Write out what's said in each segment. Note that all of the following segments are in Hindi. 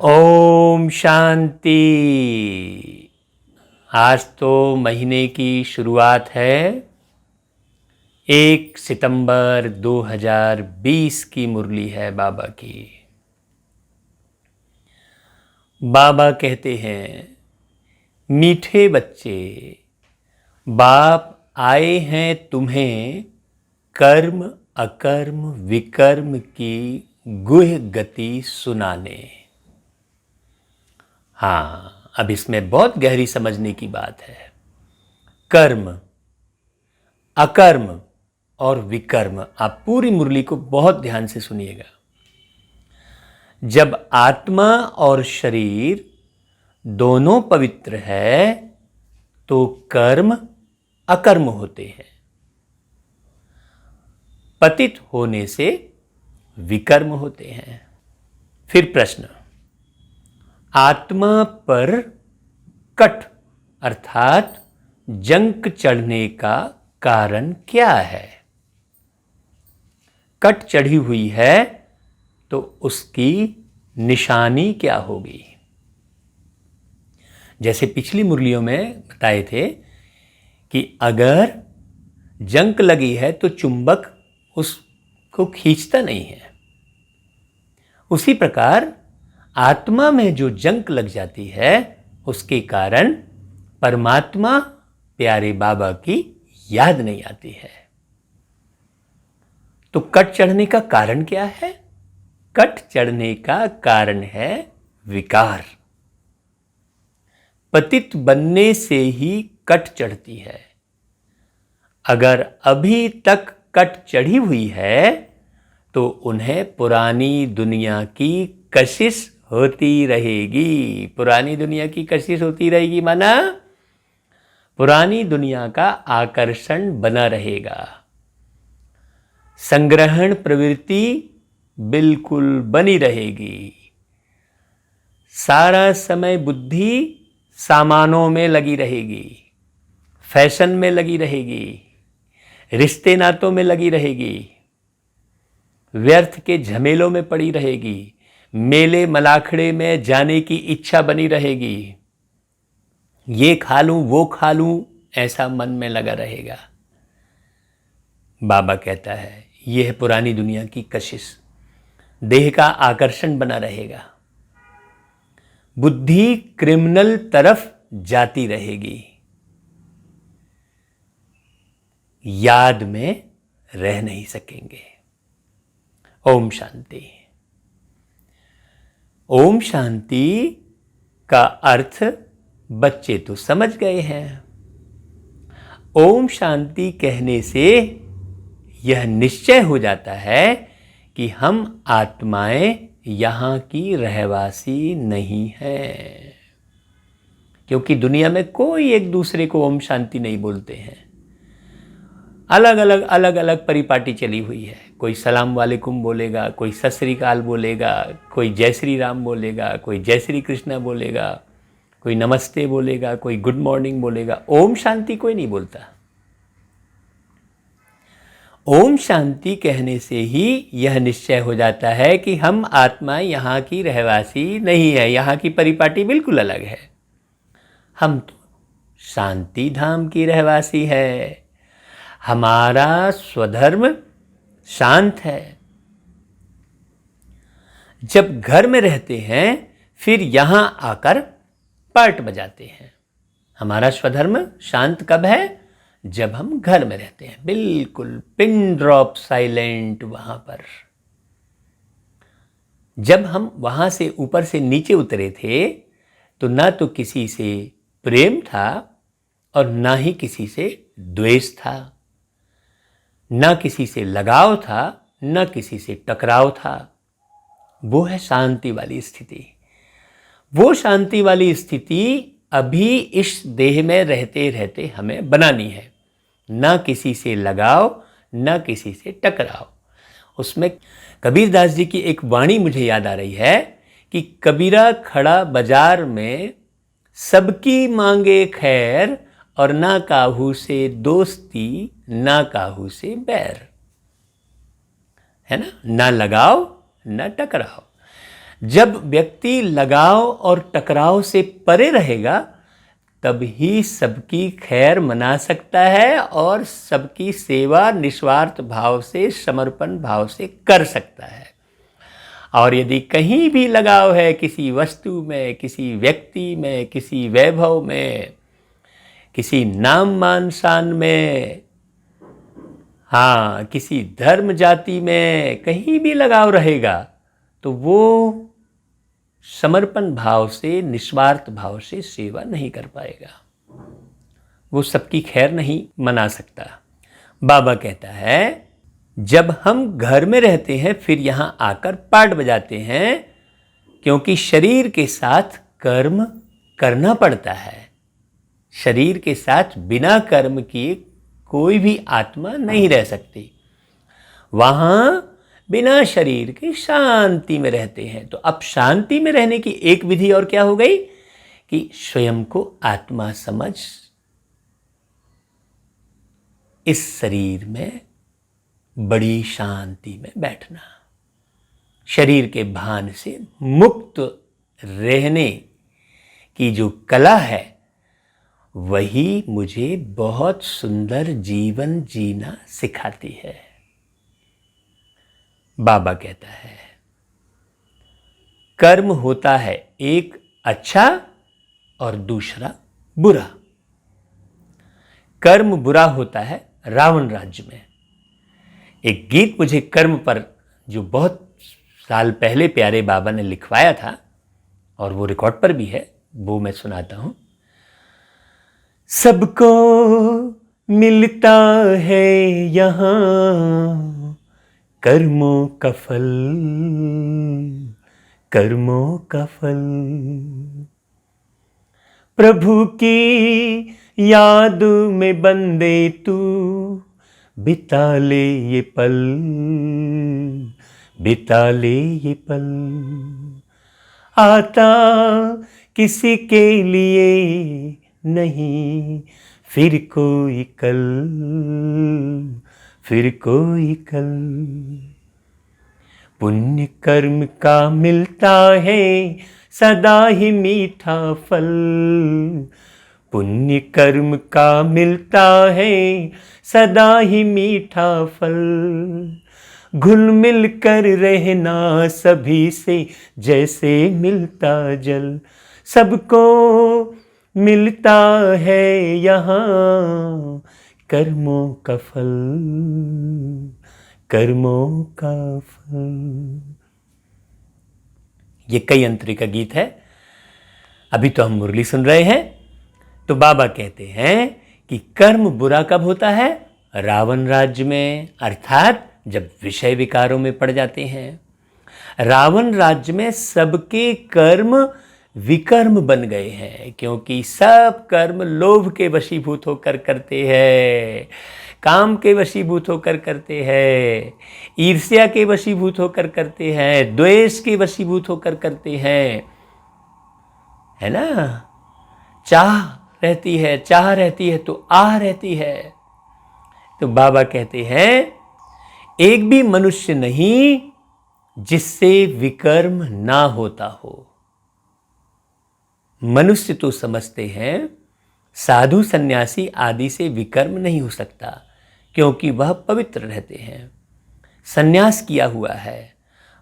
ओम शांति। आज तो महीने की शुरुआत है। 1 सितंबर 2020 की मुरली है बाबा की। बाबा कहते हैं, मीठे बच्चे, बाप आए हैं तुम्हें कर्म अकर्म विकर्म की गुह्य गति सुनाने। हाँ, अब इसमें बहुत गहरी समझने की बात है। कर्म, अकर्म और विकर्म, आप पूरी मुरली को बहुत ध्यान से सुनिएगा। जब आत्मा और शरीर दोनों पवित्र है तो कर्म अकर्म होते हैं। पतित होने से विकर्म होते हैं। फिर प्रश्न, आत्मा पर कट अर्थात जंक चढ़ने का कारण क्या है? कट चढ़ी हुई है तो उसकी निशानी क्या होगी? जैसे पिछली मुरलियों में बताए थे कि अगर जंक लगी है तो चुंबक उसको खींचता नहीं है। उसी प्रकार आत्मा में जो जंक लग जाती है उसके कारण परमात्मा प्यारे बाबा की याद नहीं आती है। तो कट चढ़ने का कारण क्या है? कट चढ़ने का कारण है विकार। पतित बनने से ही कट चढ़ती है। अगर अभी तक कट चढ़ी हुई है तो उन्हें पुरानी दुनिया की कशिश होती रहेगी। पुरानी दुनिया की कशिश होती रहेगी माना पुरानी दुनिया का आकर्षण बना रहेगा। संग्रहण प्रवृत्ति बिल्कुल बनी रहेगी। सारा समय बुद्धि सामानों में लगी रहेगी, फैशन में लगी रहेगी, रिश्ते नातों में लगी रहेगी, व्यर्थ के झमेलों में पड़ी रहेगी, मेले मलाखड़े में जाने की इच्छा बनी रहेगी। ये खा लूं वो खा लूं ऐसा मन में लगा रहेगा। बाबा कहता है यह है पुरानी दुनिया की कशिश। देह का आकर्षण बना रहेगा। बुद्धि क्रिमिनल तरफ जाती रहेगी। याद में रह नहीं सकेंगे। ओम शांति। ओम शांति का अर्थ बच्चे तो समझ गए हैं। ओम शांति कहने से यह निश्चय हो जाता है कि हम आत्माएं यहाँ की रहवासी नहीं हैं, क्योंकि दुनिया में कोई एक दूसरे को ओम शांति नहीं बोलते हैं। अलग अलग परिपाटी चली हुई है। कोई सलाम वालेकुम बोलेगा, कोई सत श्री अकाल बोलेगा, कोई जय श्री राम बोलेगा, कोई जय श्री कृष्णा बोलेगा, कोई नमस्ते बोलेगा, कोई गुड मॉर्निंग बोलेगा। ओम शांति कोई नहीं बोलता। ओम शांति कहने से ही यह निश्चय हो जाता है कि हम आत्मा यहाँ की रहवासी नहीं है। यहाँ की परिपाटी बिल्कुल अलग है। हम तो शांति धाम की रहवासी है। हमारा स्वधर्म शांत है। जब घर में रहते हैं फिर यहां आकर पार्ट बजाते हैं। हमारा स्वधर्म शांत कब है? जब हम घर में रहते हैं, बिल्कुल पिन ड्रॉप साइलेंट वहां पर। जब हम वहां से ऊपर से नीचे उतरे थे तो ना तो किसी से प्रेम था और ना ही किसी से द्वेष था, ना किसी से लगाव था, ना किसी से टकराव था। वो है शांति वाली स्थिति। वो शांति वाली स्थिति अभी इस देह में रहते रहते हमें बनानी है। ना किसी से लगाव, ना किसी से टकराव। उसमें कबीरदास जी की एक वाणी मुझे याद आ रही है कि कबीरा खड़ा बाजार में, सबकी मांगे खैर और ना काहू से दोस्ती, ना काहू से बैर। है ना? ना लगाव ना टकराव। जब व्यक्ति लगाव और टकराव से परे रहेगा तब ही सबकी खैर मना सकता है और सबकी सेवा निस्वार्थ भाव से, समर्पण भाव से कर सकता है। और यदि कहीं भी लगाव है किसी वस्तु में, किसी व्यक्ति में, किसी वैभव में, किसी नाम मान शान में, हाँ, किसी धर्म जाति में कहीं भी लगाव रहेगा तो वो समर्पण भाव से, निस्वार्थ भाव से सेवा नहीं कर पाएगा, वो सबकी खैर नहीं मना सकता। बाबा कहता है जब हम घर में रहते हैं फिर यहाँ आकर पाट बजाते हैं, क्योंकि शरीर के साथ कर्म करना पड़ता है। शरीर के साथ बिना कर्म किए कोई भी आत्मा नहीं रह सकती। वहाँ बिना शरीर के शांति में रहते हैं। तो अब शांति में रहने की एक विधि और क्या हो गई कि स्वयं को आत्मा समझ इस शरीर में बड़ी शांति में बैठना, शरीर के भान से मुक्त रहने की जो कला है वही मुझे बहुत सुंदर जीवन जीना सिखाती है। बाबा कहता है कर्म होता है एक अच्छा और दूसरा बुरा। कर्म बुरा होता है रावण राज्य में। एक गीत मुझे कर्म पर जो बहुत साल पहले प्यारे बाबा ने लिखवाया था और वो रिकॉर्ड पर भी है, वो मैं सुनाता हूं। सबको मिलता है यहाँ कर्मों का फल, कर्मों का फल। प्रभु की याद में बंदे तू बिता ले ये पल, बिता ले ये पल। आता किसी के लिए नहीं फिर कोई कल, फिर कोई कल। पुण्य कर्म का मिलता है सदा ही मीठा फल, पुण्य कर्म का मिलता है सदा ही मीठा फल। घुल मिल कर रहना सभी से जैसे मिलता जल, सबको मिलता है यहाँ कर्मों का फल, कर्मों का फल। ये कई अंतरी का गीत है। अभी तो हम मुरली सुन रहे हैं। तो बाबा कहते हैं कि कर्म बुरा कब होता है? रावण राज्य में, अर्थात जब विषय विकारों में पड़ जाते हैं। रावण राज्य में सबके कर्म विकर्म बन गए हैं, क्योंकि सब कर्म लोभ के वशीभूत होकर करते हैं, काम के वशीभूत होकर करते हैं, ईर्ष्या के वशीभूत होकर करते हैं, द्वेष के वशीभूत होकर करते हैं, है ना। चाह रहती है, चाह रहती है तो आह रहती है। तो बाबा कहते हैं एक भी मनुष्य नहीं जिससे विकर्म ना होता हो। मनुष्य तो समझते हैं साधु सन्यासी आदि से विकर्म नहीं हो सकता, क्योंकि वह पवित्र रहते हैं, सन्यास किया हुआ है।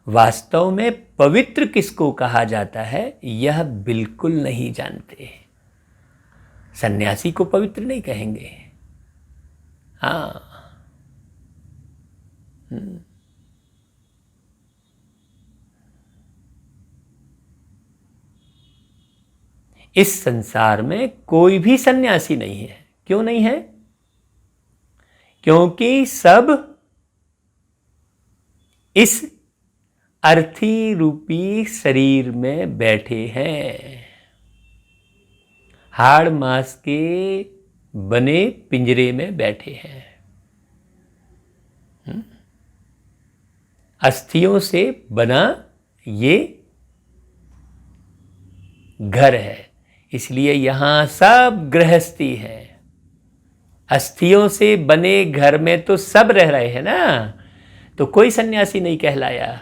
वास्तव में पवित्र किसको कहा जाता है यह बिल्कुल नहीं जानते। सन्यासी को पवित्र नहीं कहेंगे। हाँ, इस संसार में कोई भी सन्यासी नहीं है। क्यों नहीं है? क्योंकि सब इस अर्थी रूपी शरीर में बैठे हैं, हाड़ मांस के बने पिंजरे में बैठे हैं। अस्थियों से बना ये घर है, इसलिए यहां सब गृहस्थी है। अस्थियों से बने घर में तो सब रह रहे हैं ना, तो कोई सन्यासी नहीं कहलाया।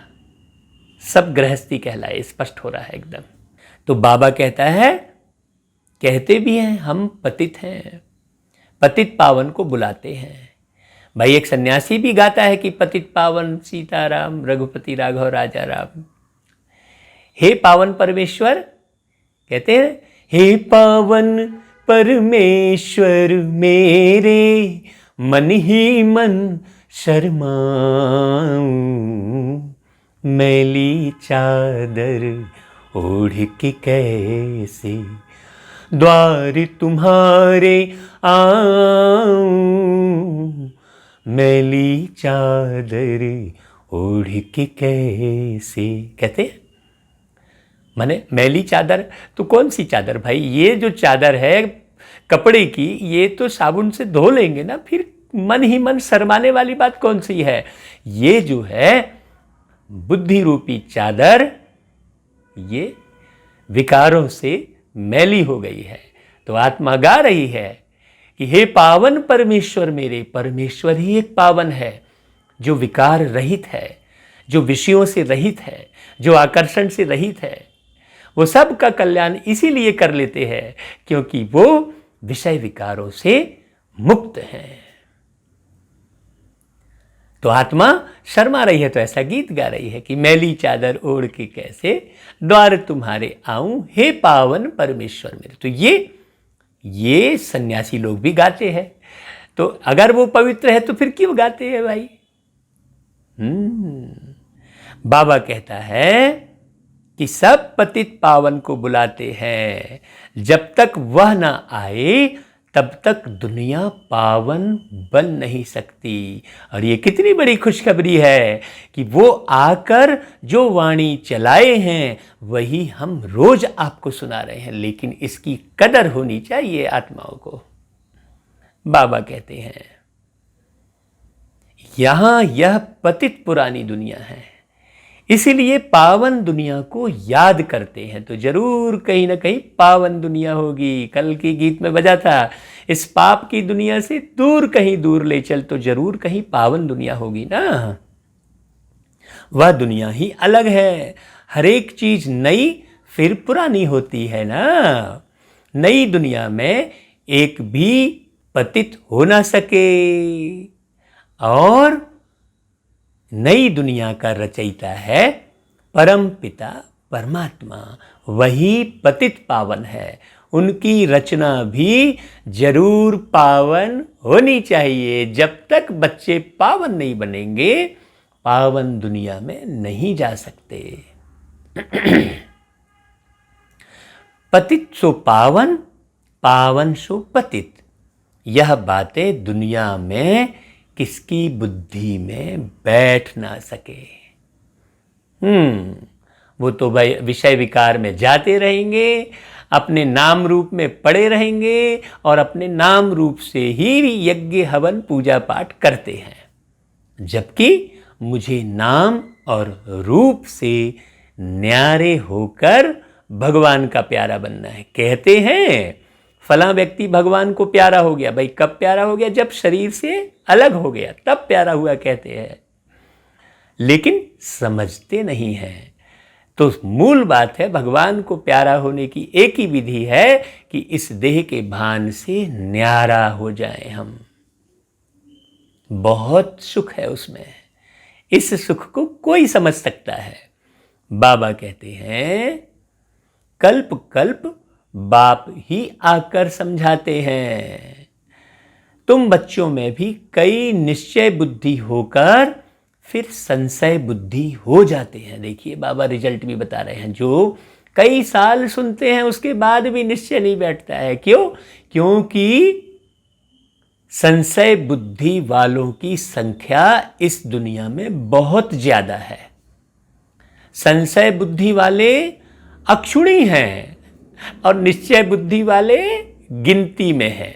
सब गृहस्थी कहलाए, स्पष्ट हो रहा है एकदम। तो बाबा कहता है, कहते भी हैं हम पतित हैं, पतित पावन को बुलाते हैं। भाई एक सन्यासी भी गाता है कि पतित पावन सीताराम रघुपति राघव राजा राम। हे पावन परमेश्वर, कहते हैं हे पावन परमेश्वर मेरे, मन ही मन शर्माऊं, मैली चादर ओढ़ के कैसे द्वार तुम्हारे आऊं, मैली चादर ओढ़ के कैसे। कहते हैं माने मैली चादर तो कौन सी चादर भाई, ये जो चादर है कपड़े की, ये तो साबुन से धो लेंगे ना, फिर मन ही मन शर्माने वाली बात कौन सी है। ये जो है बुद्धि रूपी चादर, ये विकारों से मैली हो गई है। तो आत्मा गा रही है कि हे पावन परमेश्वर मेरे, परमेश्वर ही एक पावन है जो विकार रहित है, जो विषयों से रहित है, जो आकर्षण से रहित है। वो सब का कल्याण इसीलिए कर लेते हैं क्योंकि वो विषय विकारों से मुक्त हैं। तो आत्मा शर्मा रही है तो ऐसा गीत गा रही है कि मैली चादर ओढ़ के कैसे द्वार तुम्हारे आऊं, हे पावन परमेश्वर मेरे। तो ये सन्यासी लोग भी गाते हैं। तो अगर वो पवित्र है तो फिर क्यों गाते हैं भाई। बाबा कहता है कि सब पतित पावन को बुलाते हैं, जब तक वह ना आए तब तक दुनिया पावन बन नहीं सकती। और ये कितनी बड़ी खुशखबरी है कि वो आकर जो वाणी चलाए हैं वही हम रोज आपको सुना रहे हैं, लेकिन इसकी कदर होनी चाहिए आत्माओं को। बाबा कहते हैं यहां यह पतित पुरानी दुनिया है, इसीलिए पावन दुनिया को याद करते हैं तो जरूर कहीं ना कहीं पावन दुनिया होगी। कल की गीत में बजा था, इस पाप की दुनिया से दूर कहीं दूर ले चल, तो जरूर कहीं पावन दुनिया होगी ना। वह दुनिया ही अलग है, हर एक चीज नई फिर पुरानी होती है ना। नई दुनिया में एक भी पतित हो ना सके, और नई दुनिया का रचयिता है परम पिता परमात्मा, वही पतित पावन है। उनकी रचना भी जरूर पावन होनी चाहिए। जब तक बच्चे पावन नहीं बनेंगे पावन दुनिया में नहीं जा सकते। पतित सो पावन, पावन सो पतित, यह बातें दुनिया में किसकी बुद्धि में बैठ ना सके। वो तो भाई विषय विकार में जाते रहेंगे, अपने नाम रूप में पड़े रहेंगे और अपने नाम रूप से ही यज्ञ हवन पूजा पाठ करते हैं। जबकि मुझे नाम और रूप से न्यारे होकर भगवान का प्यारा बनना है। कहते हैं फला व्यक्ति भगवान को प्यारा हो गया। भाई कब प्यारा हो गया? जब शरीर से अलग हो गया तब प्यारा हुआ कहते हैं, लेकिन समझते नहीं हैं। तो मूल बात है, भगवान को प्यारा होने की एक ही विधि है कि इस देह के भान से न्यारा हो जाए हम। बहुत सुख है उसमें, इस सुख को कोई समझ सकता है। बाबा कहते हैं कल्प कल्प बाप ही आकर समझाते हैं। तुम बच्चों में भी कई निश्चय बुद्धि होकर फिर संशय बुद्धि हो जाते हैं। देखिए बाबा रिजल्ट भी बता रहे हैं, जो कई साल सुनते हैं उसके बाद भी निश्चय नहीं बैठता है। क्यों? क्योंकि संशय बुद्धि वालों की संख्या इस दुनिया में बहुत ज्यादा है। संशय बुद्धि वाले अक्षुणी हैं और निश्चय बुद्धि वाले गिनती में हैं।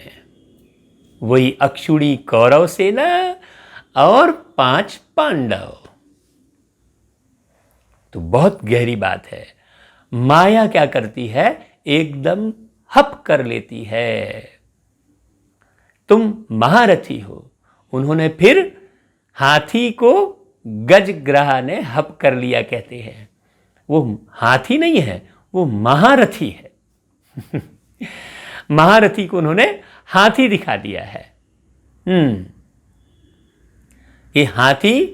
वही अक्षुणी कौरव सेना और 5 पांडव। तो बहुत गहरी बात है। माया क्या करती है? एकदम हप कर लेती है। तुम महारथी हो, उन्होंने फिर हाथी को गजग्राह ने हप कर लिया कहते हैं। वो हाथी नहीं है, वो महारथी है। महारथी को उन्होंने हाथी दिखा दिया है। ये हाथी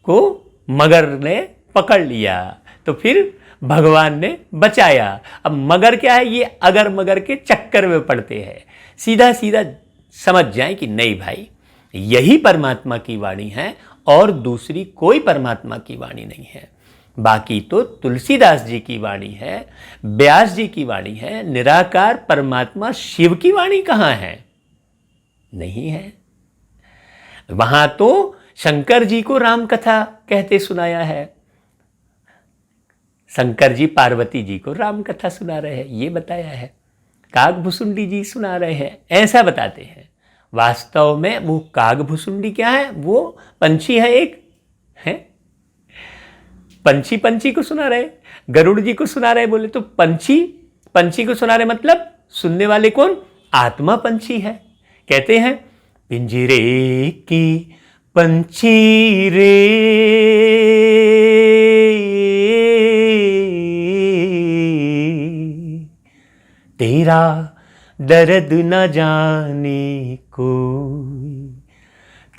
को मगर ने पकड़ लिया तो फिर भगवान ने बचाया। अब मगर क्या है, ये अगर मगर के चक्कर में पड़ते हैं। सीधा सीधा समझ जाए कि नहीं भाई, यही परमात्मा की वाणी है और दूसरी कोई परमात्मा की वाणी नहीं है। बाकी तो तुलसीदास जी की वाणी है, व्यास जी की वाणी है, निराकार परमात्मा शिव की वाणी कहाँ है? नहीं है। वहां तो शंकर जी को राम कथा कहते सुनाया है, शंकर जी पार्वती जी को राम कथा सुना रहे हैं, ये बताया है। कागभुसुंडी जी सुना रहे हैं, ऐसा बताते हैं। वास्तव में वो कागभुसुंडी क्या है? वो पंछी है, एक है पंछी। पंछी को सुना रहे, गरुड़ जी को सुना रहे। बोले तो पंछी पंछी को सुना रहे, मतलब सुनने वाले कौन? आत्मा पंछी है। कहते हैं पिंजरे की पंछी रे, तेरा दर्द न जाने कोई,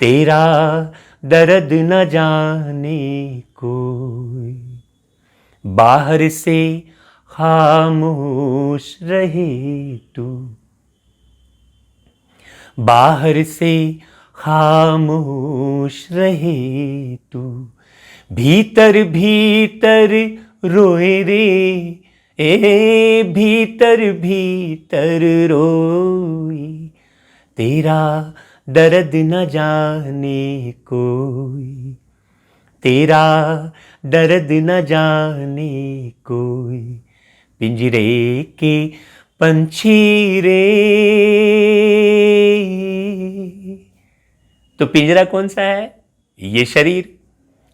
तेरा दर्द न जाने कोई, बाहर से खामोश रहे तू, बाहर से खामोश रहे तू, भीतर भीतर रोए रे, ए भीतर भीतर रोई, तेरा दर्द न जाने कोई, तेरा दर्द न जाने कोई, पिंजरे के पंछी रे। तो पिंजरा कौन सा है? ये शरीर।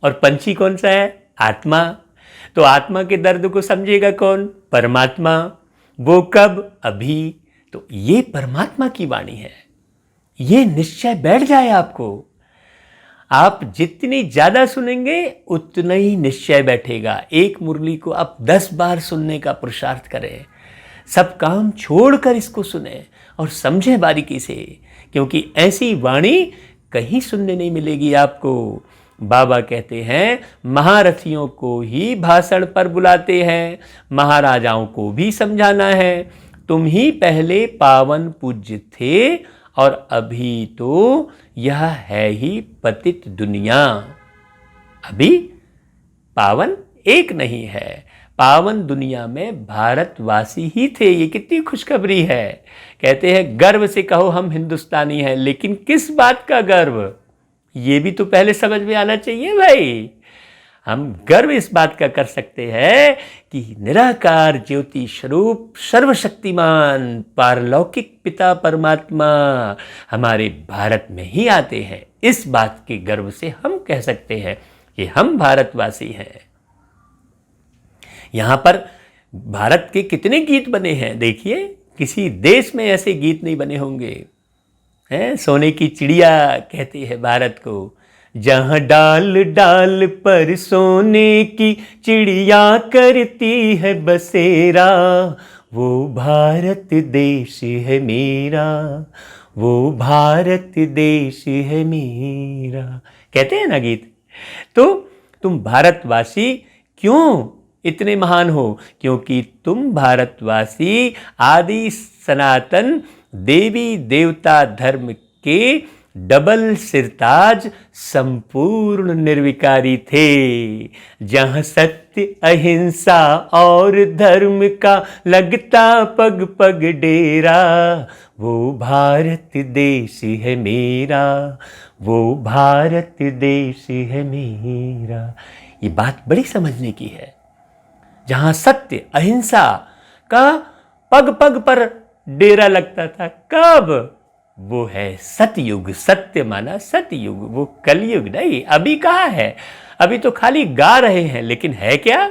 और पंछी कौन सा है? आत्मा। तो आत्मा के दर्द को समझेगा कौन? परमात्मा। वो कब? अभी। तो ये परमात्मा की वाणी है। ये निश्चय बैठ जाए आपको। आप जितनी ज्यादा सुनेंगे उतना ही निश्चय बैठेगा। एक मुरली को आप 10 बार सुनने का पुरुषार्थ करें, सब काम छोड़कर इसको सुने और समझें बारीकी से, क्योंकि ऐसी वाणी कहीं सुनने नहीं मिलेगी आपको। बाबा कहते हैं महारथियों को ही भाषण पर बुलाते हैं, महाराजाओं को भी समझाना है। तुम ही पहले पावन पूज्य थे और अभी तो यह है ही पतित दुनिया। अभी पावन एक नहीं है, पावन दुनिया में भारतवासी ही थे। ये कितनी खुशखबरी है। कहते हैं गर्व से कहो हम हिंदुस्तानी हैं, लेकिन किस बात का गर्व? ये भी तो पहले समझ में आना चाहिए भाई। हम गर्व इस बात का कर सकते हैं कि निराकार ज्योति स्वरूप सर्वशक्तिमान पारलौकिक पिता परमात्मा हमारे भारत में ही आते हैं। इस बात के गर्व से हम कह सकते हैं कि हम भारतवासी हैं। यहां पर भारत के कितने गीत बने हैं देखिए, किसी देश में ऐसे गीत नहीं बने होंगे। हैं, सोने की चिड़िया कहते हैं भारत को, जहां डाल डाल पर सोने की चिड़िया करती है बसेरा, वो भारत देश है मेरा, वो भारत देश है मेरा, कहते हैं ना गीत। तो तुम भारतवासी क्यों इतने महान हो? क्योंकि तुम भारतवासी आदि सनातन देवी देवता धर्म के डबल सिरताज संपूर्ण निर्विकारी थे। जहां सत्य अहिंसा और धर्म का लगता पग पग डेरा, वो भारत देश है मेरा, वो भारत देश है मेरा। ये बात बड़ी समझने की है। जहां सत्य अहिंसा का पग पग पर डेरा लगता था, कब? वो है सतयुग। सत्य माना सतयुग, वो कलयुग नहीं। अभी कहाँ है? अभी तो खाली गा रहे हैं, लेकिन है क्या?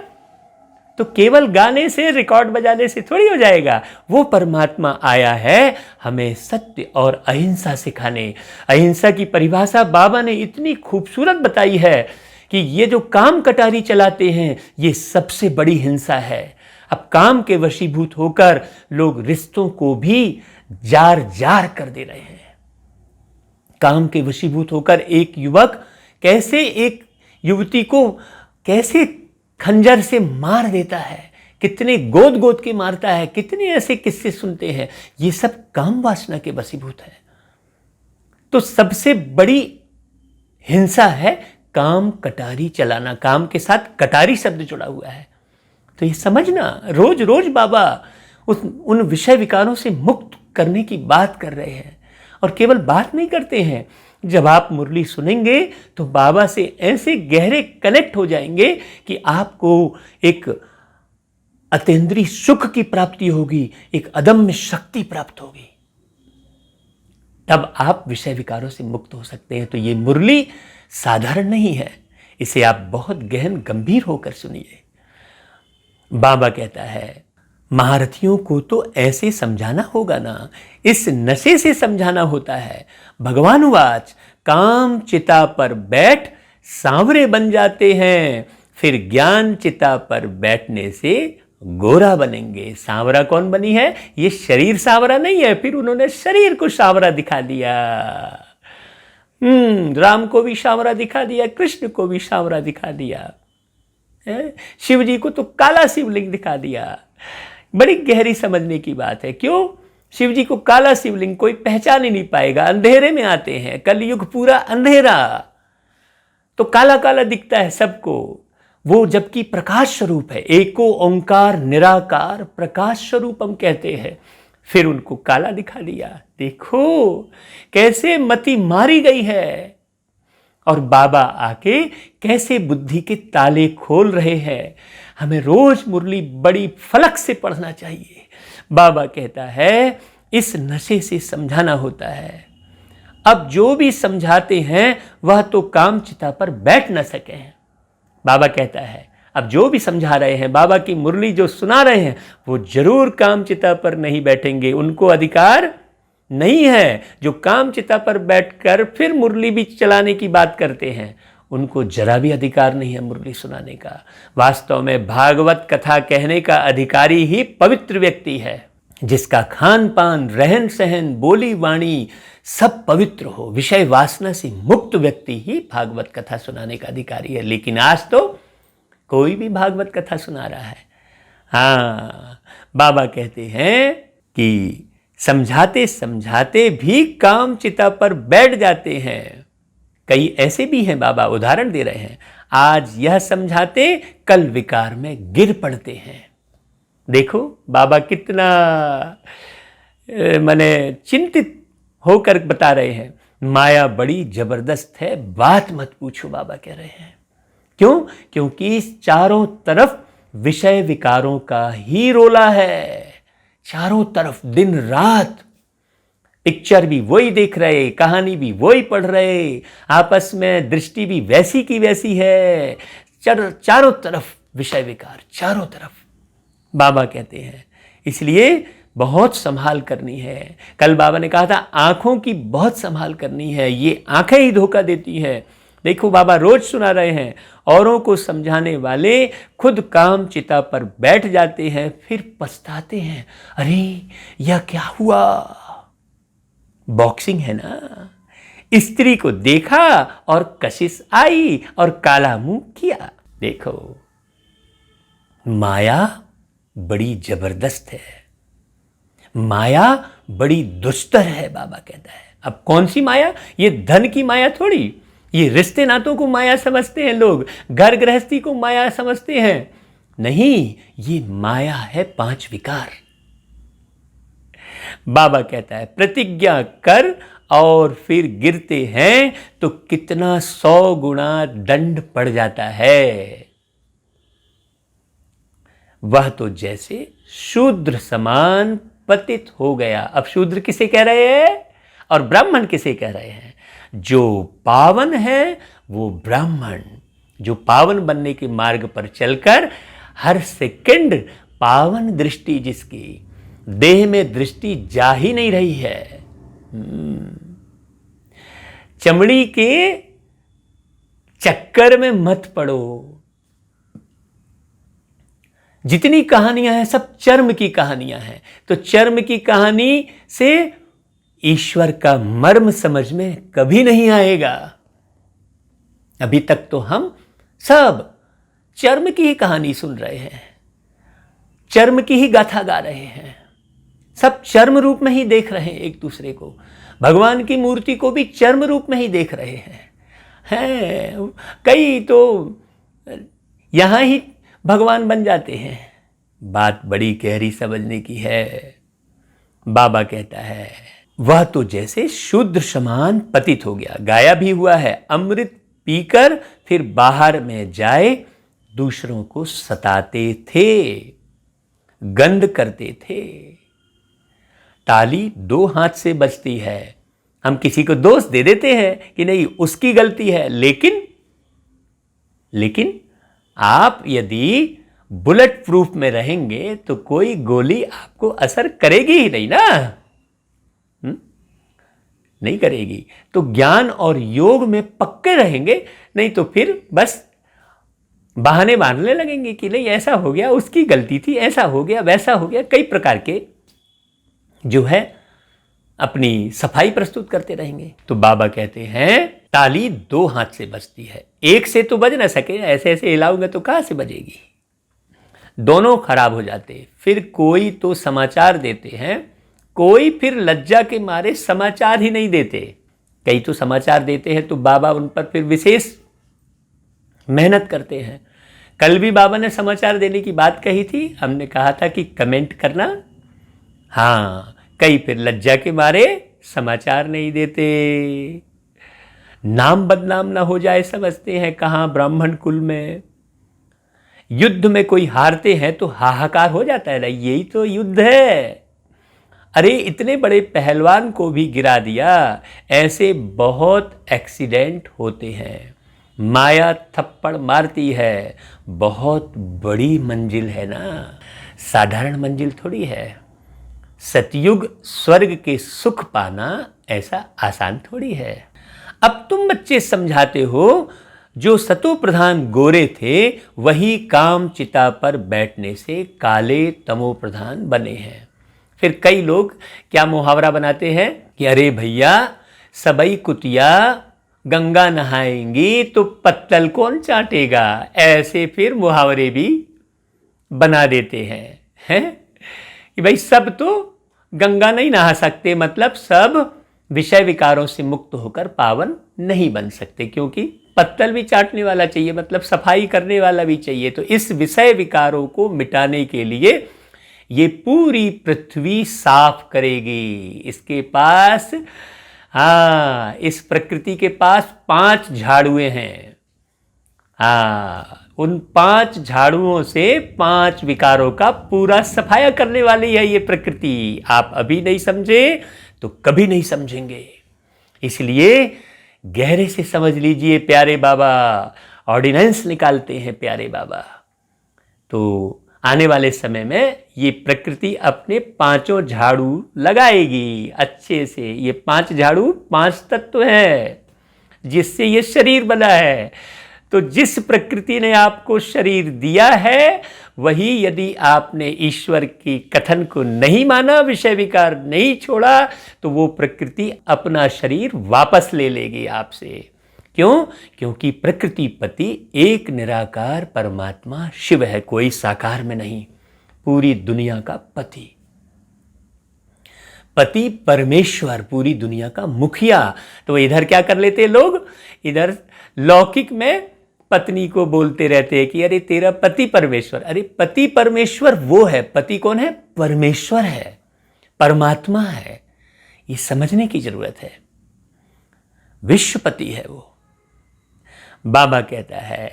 तो केवल गाने से, रिकॉर्ड बजाने से थोड़ी हो जाएगा। वो परमात्मा आया है हमें सत्य और अहिंसा सिखाने। अहिंसा की परिभाषा बाबा ने इतनी खूबसूरत बताई है कि ये जो काम कटारी चलाते हैं ये सबसे बड़ी हिंसा है। अब काम के वशीभूत होकर लोग रिश्तों को भी जार जार कर दे रहे हैं। काम के वशीभूत होकर एक युवक कैसे एक युवती को कैसे खंजर से मार देता है, कितने गोद गोद के मारता है, कितने ऐसे किस्से सुनते हैं। ये सब काम वासना के वशीभूत है। तो सबसे बड़ी हिंसा है काम कटारी चलाना। काम के साथ कटारी शब्द जुड़ा हुआ है। तो ये समझना, रोज रोज बाबा उन विषय विकारों से मुक्त करने की बात कर रहे हैं। और केवल बात नहीं करते हैं, जब आप मुरली सुनेंगे तो बाबा से ऐसे गहरे कनेक्ट हो जाएंगे कि आपको एक अतीन्द्रिय सुख की प्राप्ति होगी, एक अदम्य शक्ति प्राप्त होगी। तब आप विषय विकारों से मुक्त हो सकते हैं। तो ये मुरली साधारण नहीं है, इसे आप बहुत गहन गंभीर होकर सुनिए। बाबा कहता है, महारथियों को तो ऐसे समझाना होगा ना, इस नशे से समझाना होता है। भगवान वाच, काम चिता पर बैठ सांवरे बन जाते हैं, फिर ज्ञान चिता पर बैठने से गोरा बनेंगे। सांवरा कौन बनी है? ये शरीर सांवरा नहीं है, फिर उन्होंने शरीर को सांवरा दिखा दिया। राम को भी सांवरा दिखा दिया, कृष्ण को भी सांवरा दिखा दिया, शिव जी को तो काला शिवलिंग दिखा दिया। बड़ी गहरी समझने की बात है। क्यों? शिव जी को काला शिवलिंग कोई पहचान ही नहीं पाएगा, अंधेरे में आते हैं, कलयुग पूरा अंधेरा, तो काला काला दिखता है सबको। वो जबकि प्रकाश स्वरूप है, एको ओंकार निराकार प्रकाश स्वरूप हम कहते हैं। फिर उनको काला दिखा दिया। देखो कैसे मति मारी गई है। और बाबा आके कैसे बुद्धि के ताले खोल रहे हैं। हमें रोज मुरली बड़ी फलक से पढ़ना चाहिए। बाबा कहता है, इस नशे से समझाना होता है। अब जो भी समझाते हैं वह तो काम चिता पर बैठ न सके। बाबा कहता है, अब जो भी समझा रहे हैं, बाबा की मुरली जो सुना रहे हैं, वो जरूर काम चिता पर नहीं बैठेंगे। उनको अधिकार नहीं है। जो काम चिता पर बैठकर फिर मुरली भी चलाने की बात करते हैं, उनको जरा भी अधिकार नहीं है मुरली सुनाने का। वास्तव में भागवत कथा कहने का अधिकारी ही पवित्र व्यक्ति है, जिसका खान पान, रहन सहन, बोली वाणी सब पवित्र हो। विषय वासना से मुक्त व्यक्ति ही भागवत कथा सुनाने का अधिकारी है। लेकिन आज तो कोई भी भागवत कथा सुना रहा है। हाँ, बाबा कहते हैं कि समझाते समझाते भी काम चिता पर बैठ जाते हैं। कई ऐसे भी हैं, बाबा उदाहरण दे रहे हैं। आज यह समझाते, कल विकार में गिर पड़ते हैं। देखो बाबा कितना माने चिंतित होकर बता रहे हैं। माया बड़ी जबरदस्त है, बात मत पूछो, बाबा कह रहे हैं। क्यों? क्योंकि चारों तरफ विषय विकारों का ही रोला है। चारों तरफ दिन रात पिक्चर भी वही देख रहे, कहानी भी वही पढ़ रहे, आपस में दृष्टि भी वैसी की वैसी है। चारों तरफ विषय विकार, चारों तरफ। बाबा कहते हैं इसलिए बहुत संभाल करनी है। कल बाबा ने कहा था आंखों की बहुत संभाल करनी है, ये आंखें ही धोखा देती हैं। देखो बाबा रोज सुना रहे हैं, औरों को समझाने वाले खुद काम चिता पर बैठ जाते हैं, फिर पछताते हैं, अरे यह क्या हुआ। बॉक्सिंग है ना, स्त्री को देखा और कशिश आई और काला मुंह किया। देखो माया बड़ी जबरदस्त है, माया बड़ी दुस्तर है, बाबा कहता है। अब कौन सी माया? ये धन की माया थोड़ी, ये रिश्ते नातों को माया समझते हैं लोग, घर गृहस्थी को माया समझते हैं। नहीं, ये माया है पांच विकार। बाबा कहता है प्रतिज्ञा कर और फिर गिरते हैं तो कितना 100 गुना दंड पड़ जाता है। वह तो जैसे शूद्र समान पतित हो गया। अब शूद्र किसे कह रहे हैं और ब्राह्मण किसे कह रहे हैं? जो पावन है वो ब्राह्मण, जो पावन बनने के मार्ग पर चलकर हर सेकंड पावन दृष्टि, जिसकी देह में दृष्टि जा ही नहीं रही है। चक्कर में मत पड़ो। जितनी कहानियां हैं सब चर्म की कहानियां हैं, तो चर्म की कहानी से ईश्वर का मर्म समझ में कभी नहीं आएगा। अभी तक तो हम सब चर्म की ही कहानी सुन रहे हैं, चर्म की ही गाथा गा रहे हैं, सब चर्म रूप में ही देख रहे हैं एक दूसरे को। भगवान की मूर्ति को भी चर्म रूप में ही देख रहे हैं। कई तो यहां ही भगवान बन जाते हैं। बात बड़ी गहरी समझने की है। बाबा कहता है वह तो जैसे शूद्र समान पतित हो गया, गाया भी हुआ है, अमृत पीकर फिर बाहर में जाए दूसरों को सताते थे, गंध करते थे। ताली दो हाथ से बजती है। हम किसी को दोष दे देते हैं कि नहीं उसकी गलती है, लेकिन आप यदि बुलेट प्रूफ में रहेंगे तो कोई गोली आपको असर करेगी ही नहीं ना, नहीं करेगी। तो ज्ञान और योग में पक्के रहेंगे, नहीं तो फिर बस बहाने मारने लगेंगे कि नहीं ऐसा हो गया, उसकी गलती थी, ऐसा हो गया, वैसा हो गया, कई प्रकार के जो है अपनी सफाई प्रस्तुत करते रहेंगे। तो बाबा कहते हैं ताली दो हाथ से बजती है, एक से तो बज ना सके, ऐसे ऐसे हिलाऊंगा तो कहां से बजेगी, दोनों खराब हो जाते। फिर कोई तो समाचार देते हैं, कोई फिर लज्जा के मारे समाचार ही नहीं देते। कई तो समाचार देते हैं तो बाबा उन पर फिर विशेष मेहनत करते हैं। कल भी बाबा ने समाचार देने की बात कही थी, हमने कहा था कि कमेंट करना। हाँ, कई फिर लज्जा के मारे समाचार नहीं देते, नाम बदनाम ना हो जाए समझते हैं। कहाँ ब्राह्मण कुल में युद्ध में कोई हारते हैं तो हाहाकार हो जाता है ना, यही तो युद्ध है। अरे इतने बड़े पहलवान को भी गिरा दिया। ऐसे बहुत एक्सीडेंट होते हैं। माया थप्पड़ मारती है, बहुत बड़ी मंजिल है ना, साधारण मंजिल थोड़ी है। सतयुग स्वर्ग के सुख पाना ऐसा आसान थोड़ी है। अब तुम बच्चे समझाते हो जो सतो प्रधान गोरे थे वही काम चिता पर बैठने से काले तमो प्रधान बने हैं। फिर कई लोग क्या मुहावरा बनाते हैं कि अरे भैया सबई कुतिया गंगा नहाएंगी तो पत्तल कौन चाटेगा, ऐसे फिर मुहावरे भी बना देते हैं कि भाई सब तो गंगा नहीं नहा सकते, मतलब सब विषय विकारों से मुक्त होकर पावन नहीं बन सकते, क्योंकि पत्तल भी चाटने वाला चाहिए, मतलब सफाई करने वाला भी चाहिए। तो इस विषय विकारों को मिटाने के लिए ये पूरी पृथ्वी साफ करेगी। इसके पास इस प्रकृति के पास 5 झाड़ुएं हैं। उन 5 झाड़ुओं से 5 विकारों का पूरा सफाया करने वाली है ये प्रकृति। आप अभी नहीं समझे तो कभी नहीं समझेंगे, इसलिए गहरे से समझ लीजिए। प्यारे बाबा ऑर्डिनेंस निकालते हैं, प्यारे बाबा। तो आने वाले समय में ये प्रकृति अपने 5 झाड़ू लगाएगी अच्छे से। ये 5 झाड़ू 5 तत्व है जिससे ये शरीर बना है। तो जिस प्रकृति ने आपको शरीर दिया है वही यदि आपने ईश्वर की कथन को नहीं माना, विषय विकार नहीं छोड़ा, तो वो प्रकृति अपना शरीर वापस ले लेगी आपसे। क्यों? क्योंकि प्रकृति पति एक निराकार परमात्मा शिव है, कोई साकार में नहीं, पूरी दुनिया का पति। पति परमेश्वर, पूरी दुनिया का मुखिया। तो इधर क्या कर लेते लोग, इधर लौकिक में पत्नी को बोलते रहते हैं कि अरे तेरा पति परमेश्वर। अरे पति परमेश्वर वो है, पति कौन है? परमेश्वर है, परमात्मा है। ये समझने की जरूरत है। विश्वपति है वो। बाबा कहता है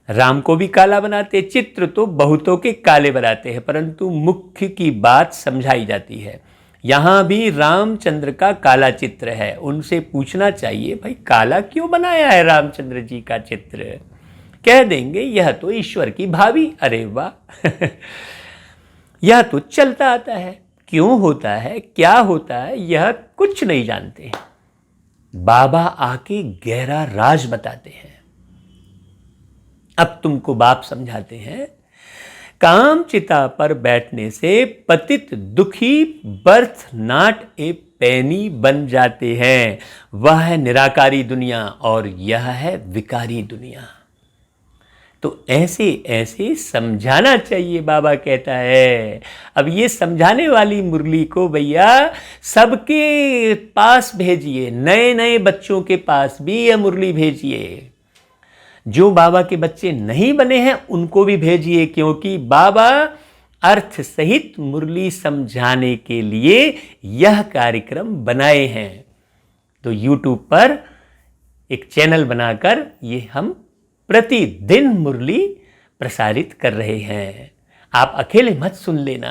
राम को भी काला बनाते, चित्र तो बहुतों के काले बनाते हैं, परंतु मुख्य की बात समझाई जाती है। यहां भी रामचंद्र का काला चित्र है। उनसे पूछना चाहिए भाई काला क्यों बनाया है रामचंद्र जी का चित्र? कह देंगे यह तो ईश्वर की भावी। अरे वाह यह तो चलता आता है। क्यों होता है, क्या होता है, यह कुछ नहीं जानते। बाबा आके गहरा राज बताते हैं। अब तुमको बाप समझाते हैं, काम चिता पर बैठने से पतित दुखी बर्थ नाट ए पैनी बन जाते हैं। वह है निराकारी दुनिया और यह है विकारी दुनिया। तो ऐसे ऐसे समझाना चाहिए, बाबा कहता है। अब ये समझाने वाली मुरली को भैया सबके पास भेजिए, नए नए बच्चों के पास भी यह मुरली भेजिए। जो बाबा के बच्चे नहीं बने हैं उनको भी भेजिए, क्योंकि बाबा अर्थ सहित मुरली समझाने के लिए यह कार्यक्रम बनाए हैं। तो YouTube पर एक चैनल बनाकर ये हम प्रतिदिन मुरली प्रसारित कर रहे हैं। आप अकेले मत सुन लेना,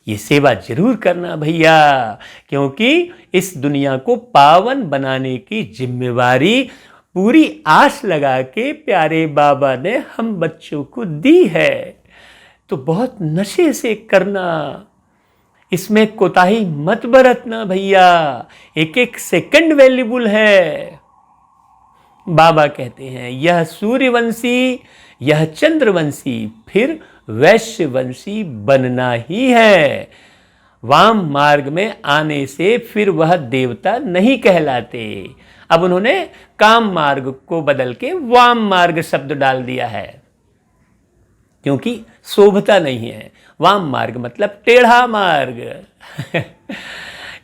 ये सेवा जरूर करना भैया, क्योंकि इस दुनिया को पावन बनाने की जिम्मेवारी पूरी आस लगा के प्यारे बाबा ने हम बच्चों को दी है। तो बहुत नशे से करना, इसमें कोताही मत बरतना भैया, एक एक सेकंड वैल्यूबल है। बाबा कहते हैं यह सूर्यवंशी, यह चंद्रवंशी, फिर वैश्यवंशी बनना ही है। वाम मार्ग में आने से फिर वह देवता नहीं कहलाते। अब उन्होंने काम मार्ग को बदल के वाम मार्ग शब्द डाल दिया है, क्योंकि शोभता नहीं है। वाम मार्ग मतलब टेढ़ा मार्ग।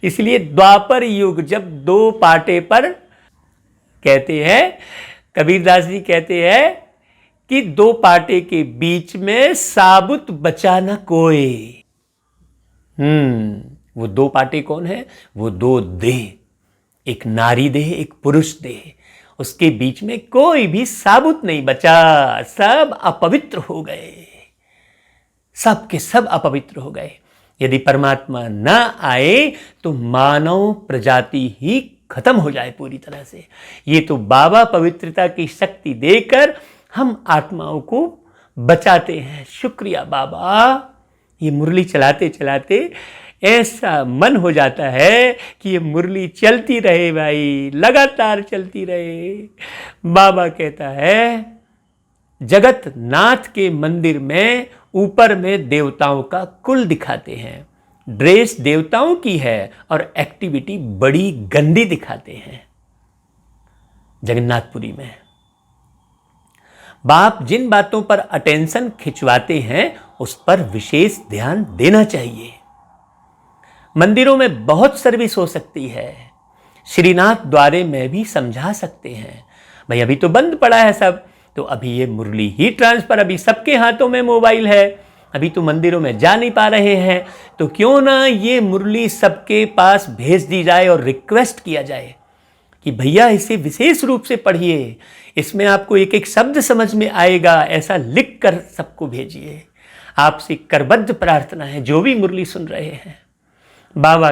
इसलिए द्वापर युग जब दो पाटे पर, कहते हैं कबीरदास जी कहते हैं कि दो पाटे के बीच में साबुत बचा न कोई। वो दो पाटे कौन है? वो दो देह, एक नारी देह एक पुरुष देह, उसके बीच में कोई भी साबुत नहीं बचा, सब अपवित्र हो गए, सब के सब अपवित्र हो गए। यदि परमात्मा न आए तो मानव प्रजाति ही खत्म हो जाए पूरी तरह से। ये तो बाबा पवित्रता की शक्ति देकर हम आत्माओं को बचाते हैं। शुक्रिया बाबा। ये मुरली चलाते चलाते ऐसा मन हो जाता है कि ये मुरली चलती रहे भाई, लगातार चलती रहे। बाबा कहता है जगत नाथ के मंदिर में ऊपर में देवताओं का कुल दिखाते हैं, ड्रेस देवताओं की है और एक्टिविटी बड़ी गंदी दिखाते हैं जगन्नाथपुरी में। बाप जिन बातों पर अटेंशन खिंचवाते हैं उस पर विशेष ध्यान देना चाहिए। मंदिरों में बहुत सर्विस हो सकती है, श्रीनाथ द्वारे में भी समझा सकते हैं। भाई अभी तो बंद पड़ा है सब, तो अभी ये मुरली ही ट्रांसफर, अभी सबके हाथों में मोबाइल है, अभी तो मंदिरों में जा नहीं पा रहे हैं, तो क्यों ना ये मुरली सबके पास भेज दी जाए और रिक्वेस्ट किया जाए कि भैया इसे विशेष रूप से पढ़िए, इसमें आपको एक एक शब्द समझ में आएगा, ऐसा लिख कर सबको भेजिए। आपसे करबद्ध प्रार्थना है जो भी मुरली सुन रहे हैं। बाबा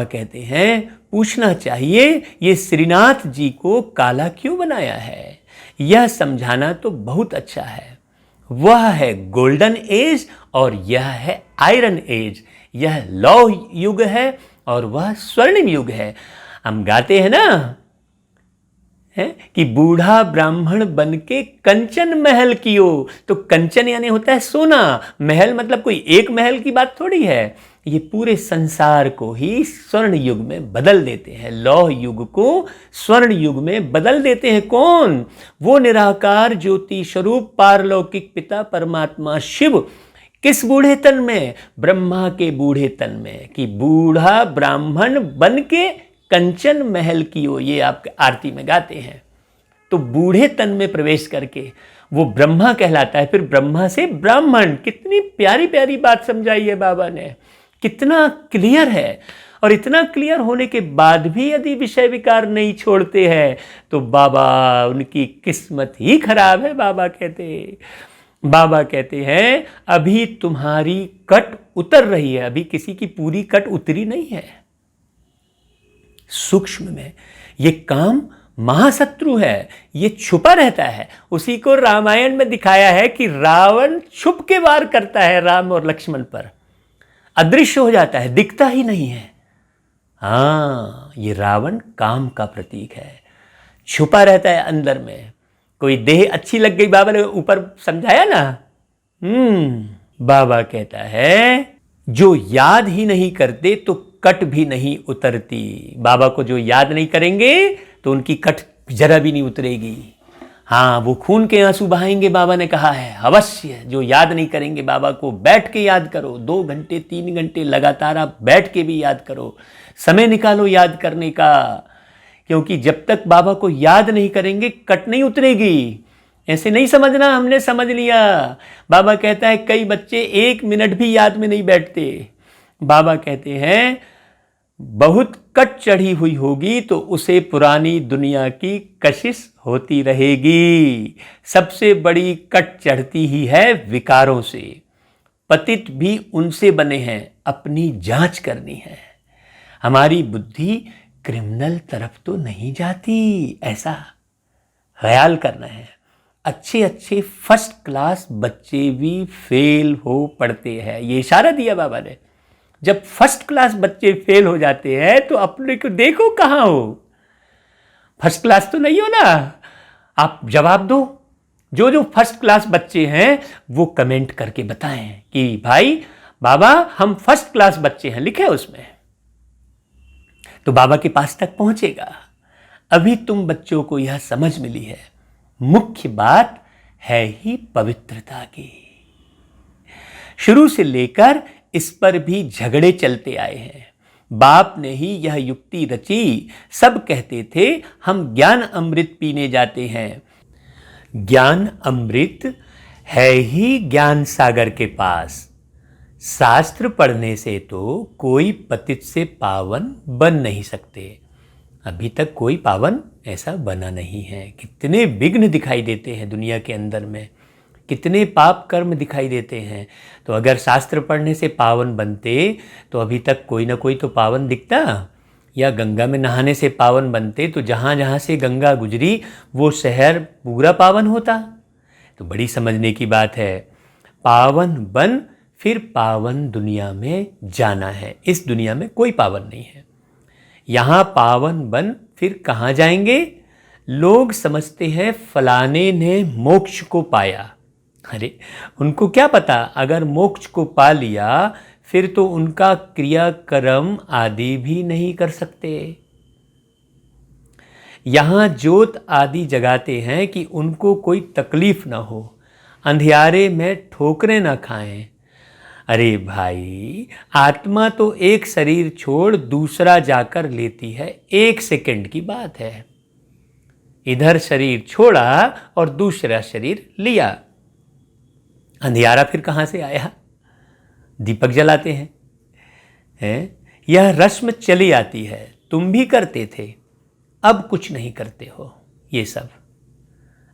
कहते हैं पूछना चाहिए ये श्रीनाथ जी को काला क्यों बनाया है। यह समझाना तो बहुत अच्छा है। वह है गोल्डन एज और यह है आयरन एज। यह लौह युग है और वह स्वर्णिम युग है। हम गाते हैं ना कि बूढ़ा ब्राह्मण बन के कंचन महल कियो, तो कंचन यानी होता है सोना, महल मतलब कोई एक महल की बात थोड़ी है। ये पूरे संसार को ही स्वर्ण युग में बदल देते हैं, लौह युग को स्वर्ण युग में बदल देते हैं। कौन? वो निराकार ज्योति स्वरूप पारलौकिक पिता परमात्मा शिव। किस बूढ़े तन में? ब्रह्मा के बूढ़े तन में, कि बूढ़ा ब्राह्मण बन के कंचन महल कियो, ये आप आरती में गाते हैं। तो बूढ़े तन में प्रवेश करके वो ब्रह्मा कहलाता है, फिर ब्रह्मा से ब्राह्मण। कितनी प्यारी प्यारी बात समझाई है बाबा ने, कितना क्लियर है। और इतना क्लियर होने के बाद भी यदि विषय विकार नहीं छोड़ते हैं तो बाबा, उनकी किस्मत ही खराब है। बाबा कहते हैं अभी तुम्हारी कट उतर रही है, अभी किसी की पूरी कट उतरी नहीं है। सूक्ष्म में ये काम महाशत्रु है, ये छुपा रहता है। उसी को रामायण में दिखाया है कि रावण छुप के वार करता है राम और लक्ष्मण पर, अदृश्य हो जाता है, दिखता ही नहीं है। हाँ, ये रावण काम का प्रतीक है, छुपा रहता है अंदर में। कोई देह अच्छी लग गई, बाबा ने ऊपर समझाया ना। बाबा कहता है जो याद ही नहीं करते तो कट भी नहीं उतरती। बाबा को जो याद नहीं करेंगे तो उनकी कट जरा भी नहीं उतरेगी। हाँ, वो खून के आंसू बहाएंगे, बाबा ने कहा है अवश्य। जो याद नहीं करेंगे बाबा को, बैठ के याद करो, 2 घंटे 3 घंटे लगातार आप बैठ के भी याद करो, समय निकालो याद करने का, क्योंकि जब तक बाबा को याद नहीं करेंगे कट नहीं उतरेगी। ऐसे नहीं समझना हमने समझ लिया। बाबा कहता है कई बच्चे 1 मिनट भी याद में नहीं बैठते। बाबा कहते हैं बहुत कट चढ़ी हुई होगी तो उसे पुरानी दुनिया की कशिश होती रहेगी। सबसे बड़ी कट चढ़ती ही है विकारों से। पतित भी उनसे बने हैं, अपनी जांच करनी है। हमारी बुद्धि क्रिमिनल तरफ तो नहीं जाती, ऐसा ख्याल करना है। अच्छे अच्छे फर्स्ट क्लास बच्चे भी फेल हो पड़ते हैं। ये इशारा दिया बाबा ने। जब फर्स्ट क्लास बच्चे फेल हो जाते हैं तो अपने को देखो कहाँ हो। फर्स्ट क्लास तो नहीं हो ना, आप जवाब दो। जो जो फर्स्ट क्लास बच्चे हैं वो कमेंट करके बताएं कि भाई बाबा हम फर्स्ट क्लास बच्चे हैं, लिखे उसमें, तो बाबा के पास तक पहुंचेगा। अभी तुम बच्चों को यह समझ मिली है, मुख्य बात है ही पवित्रता की। शुरू से लेकर इस पर भी झगड़े चलते आए हैं। बाप ने ही यह युक्ति रची। सब कहते थे हम ज्ञान अमृत पीने जाते हैं। ज्ञान अमृत है ही ज्ञान सागर के पास। शास्त्र पढ़ने से तो कोई पतित से पावन बन नहीं सकते। अभी तक कोई पावन ऐसा बना नहीं है। कितने विघ्न दिखाई देते हैं दुनिया के अंदर में, कितने पाप कर्म दिखाई देते हैं। तो अगर शास्त्र पढ़ने से पावन बनते तो अभी तक कोई ना कोई तो पावन दिखता, या गंगा में नहाने से पावन बनते तो जहाँ जहाँ से गंगा गुजरी वो शहर पूरा पावन होता। तो बड़ी समझने की बात है। पावन बन फिर पावन दुनिया में जाना है। इस दुनिया में कोई पावन नहीं है। यहाँ पावन बन फिर कहाँ जाएंगे? लोग समझते हैं फलाने ने मोक्ष को पाया। अरे उनको क्या पता, अगर मोक्ष को पा लिया फिर तो उनका क्रियाकर्म आदि भी नहीं कर सकते। यहाँ ज्योत आदि जगाते हैं कि उनको कोई तकलीफ ना हो, अंधियारे में ठोकरें ना खाएं। अरे भाई, आत्मा तो एक शरीर छोड़ दूसरा जाकर लेती है, 1 सेकंड की बात है। इधर शरीर छोड़ा और दूसरा शरीर लिया। अंधियारा फिर कहाँ से आया? दीपक जलाते हैं, यह रस्म चली आती है। तुम भी करते थे, अब कुछ नहीं करते हो ये सब।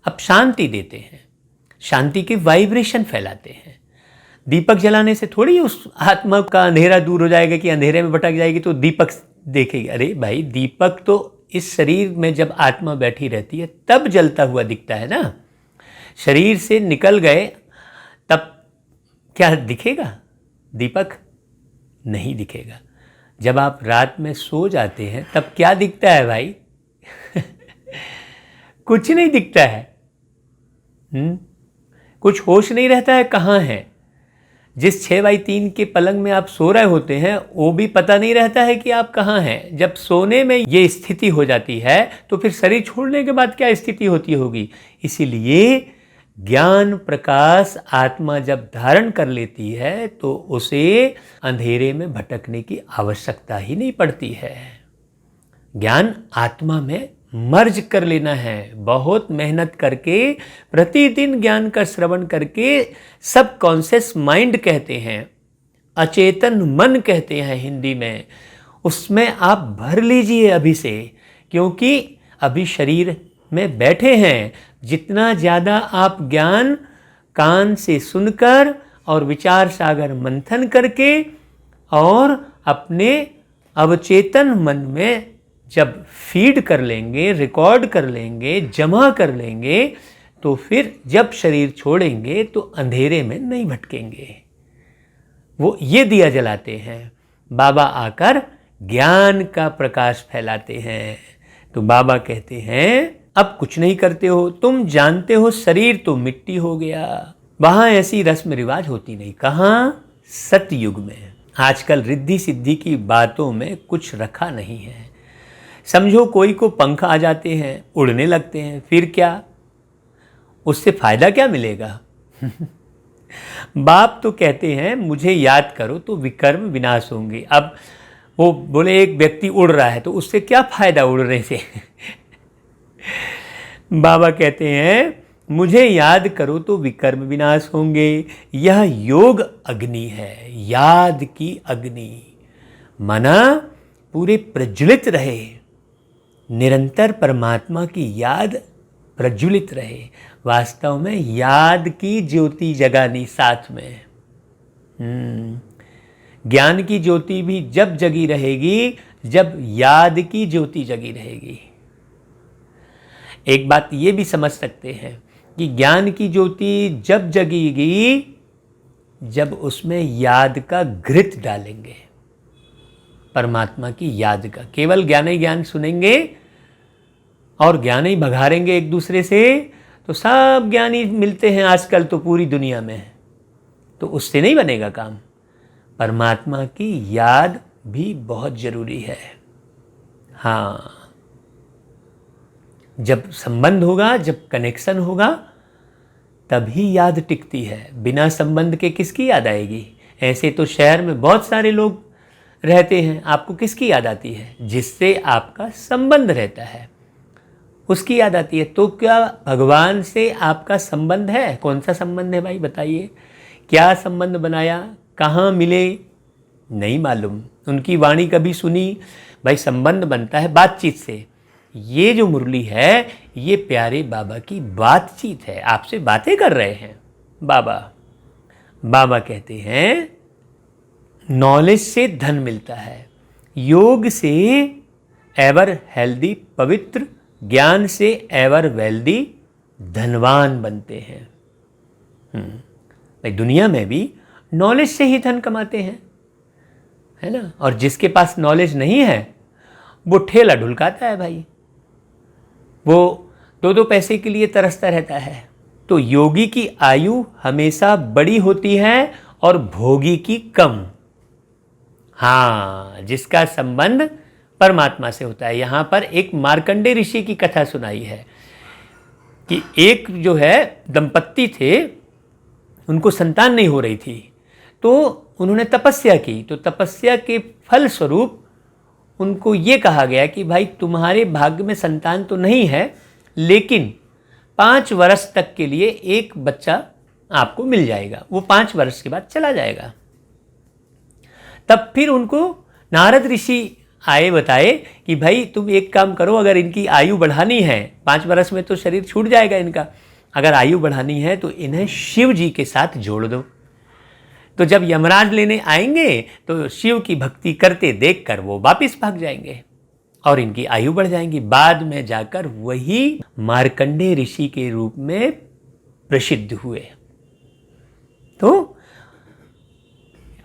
अब शांति देते हैं, शांति के वाइब्रेशन फैलाते हैं। दीपक जलाने से थोड़ी उस आत्मा का अंधेरा दूर हो जाएगा कि अंधेरे में भटक जाएगी तो दीपक देखेगी। अरे भाई, दीपक तो इस शरीर में जब आत्मा बैठी रहती है तब जलता हुआ दिखता है ना। शरीर से निकल गए तब क्या दिखेगा दीपक? नहीं दिखेगा। जब आप रात में सो जाते हैं तब क्या दिखता है भाई? कुछ नहीं दिखता है। कुछ होश नहीं रहता है कहाँ है। जिस 6x3 के पलंग में आप सो रहे होते हैं वो भी पता नहीं रहता है कि आप कहाँ हैं। जब सोने में ये स्थिति हो जाती है तो फिर शरीर छोड़ने के बाद क्या स्थिति होती होगी। इसीलिए ज्ञान प्रकाश आत्मा जब धारण कर लेती है तो उसे अंधेरे में भटकने की आवश्यकता ही नहीं पड़ती है। ज्ञान आत्मा में मर्ज कर लेना है। बहुत मेहनत करके प्रतिदिन ज्ञान का श्रवण करके, सब कॉन्शियस माइंड कहते हैं, अचेतन मन कहते हैं हिंदी में, उसमें आप भर लीजिए अभी से, क्योंकि अभी शरीर में बैठे हैं। जितना ज़्यादा आप ज्ञान कान से सुनकर और विचार सागर मंथन करके और अपने अवचेतन मन में जब फीड कर लेंगे, रिकॉर्ड कर लेंगे, जमा कर लेंगे, तो फिर जब शरीर छोड़ेंगे तो अंधेरे में नहीं भटकेंगे। वो ये दिया जलाते हैं, बाबा आकर ज्ञान का प्रकाश फैलाते हैं। तो बाबा कहते हैं अब कुछ नहीं करते हो, तुम जानते हो शरीर तो मिट्टी हो गया। वहां ऐसी रस्म रिवाज होती नहीं। कहाँ? सतयुग में। आजकल रिद्धि सिद्धि की बातों में कुछ रखा नहीं है। समझो कोई को पंख आ जाते हैं, उड़ने लगते हैं, फिर क्या? उससे फायदा क्या मिलेगा? बाप तो कहते हैं मुझे याद करो तो विकर्म विनाश होंगे। अब वो बोले एक व्यक्ति उड़ रहा है तो उससे क्या फायदा उड़ने से? बाबा कहते हैं मुझे याद करो तो विकर्म विनाश होंगे। यह योग अग्नि है, याद की अग्नि। मना पूरे प्रज्वलित रहे, निरंतर परमात्मा की याद प्रज्वलित रहे। वास्तव में याद की ज्योति जगानी साथ में। ज्ञान की ज्योति भी जब जगी रहेगी जब याद की ज्योति जगी रहेगी। एक बात ये भी समझ सकते हैं कि ज्ञान की ज्योति जब जगेगी जब उसमें याद का घृत डालेंगे, परमात्मा की याद का। केवल ज्ञान ही ज्ञान सुनेंगे और ज्ञान ही भगारेंगे एक दूसरे से, तो सब ज्ञानी मिलते हैं आजकल तो पूरी दुनिया में, तो उससे नहीं बनेगा काम। परमात्मा की याद भी बहुत जरूरी है। हाँ, जब संबंध होगा, जब कनेक्शन होगा, तभी याद टिकती है। बिना संबंध के किसकी याद आएगी? ऐसे तो शहर में बहुत सारे लोग रहते हैं, आपको किसकी याद आती है? जिससे आपका संबंध रहता है उसकी याद आती है। तो क्या भगवान से आपका संबंध है? कौन सा संबंध है भाई बताइए? क्या संबंध बनाया? कहाँ मिले? नहीं मालूम। उनकी वाणी कभी सुनी? भाई संबंध बनता है बातचीत से। ये जो मुरली है ये प्यारे बाबा की बातचीत है, आपसे बातें कर रहे हैं बाबा। बाबा कहते हैं नॉलेज से धन मिलता है, योग से एवर हेल्दी पवित्र, ज्ञान से एवर वेल्दी धनवान बनते हैं। भाई दुनिया में भी नॉलेज से ही धन कमाते हैं, है ना? और जिसके पास नॉलेज नहीं है वो ठेला ढुलकाता है भाई, वो दो दो पैसे के लिए तरसता रहता है। तो योगी की आयु हमेशा बड़ी होती है और भोगी की कम। हाँ, जिसका संबंध परमात्मा से होता है। यहाँ पर एक मार्कंडे ऋषि की कथा सुनाई है कि एक जो है दंपत्ति थे, उनको संतान नहीं हो रही थी, तो उन्होंने तपस्या की। तो तपस्या के फल स्वरूप उनको ये कहा गया कि भाई तुम्हारे भाग्य में संतान तो नहीं है, लेकिन 5 वर्ष तक के लिए एक बच्चा आपको मिल जाएगा, वो 5 वर्ष के बाद चला जाएगा। तब फिर उनको नारद ऋषि आए, बताए कि भाई तुम एक काम करो, अगर इनकी आयु बढ़ानी है, 5 वर्ष में तो शरीर छूट जाएगा इनका, अगर आयु बढ़ानी है तो इन्हें शिव जी के साथ जोड़ दो। तो जब यमराज लेने आएंगे तो शिव की भक्ति करते देखकर वो वापिस भाग जाएंगे और इनकी आयु बढ़ जाएंगी। बाद में जाकर वही मार्कंडे ऋषि के रूप में प्रसिद्ध हुए। तो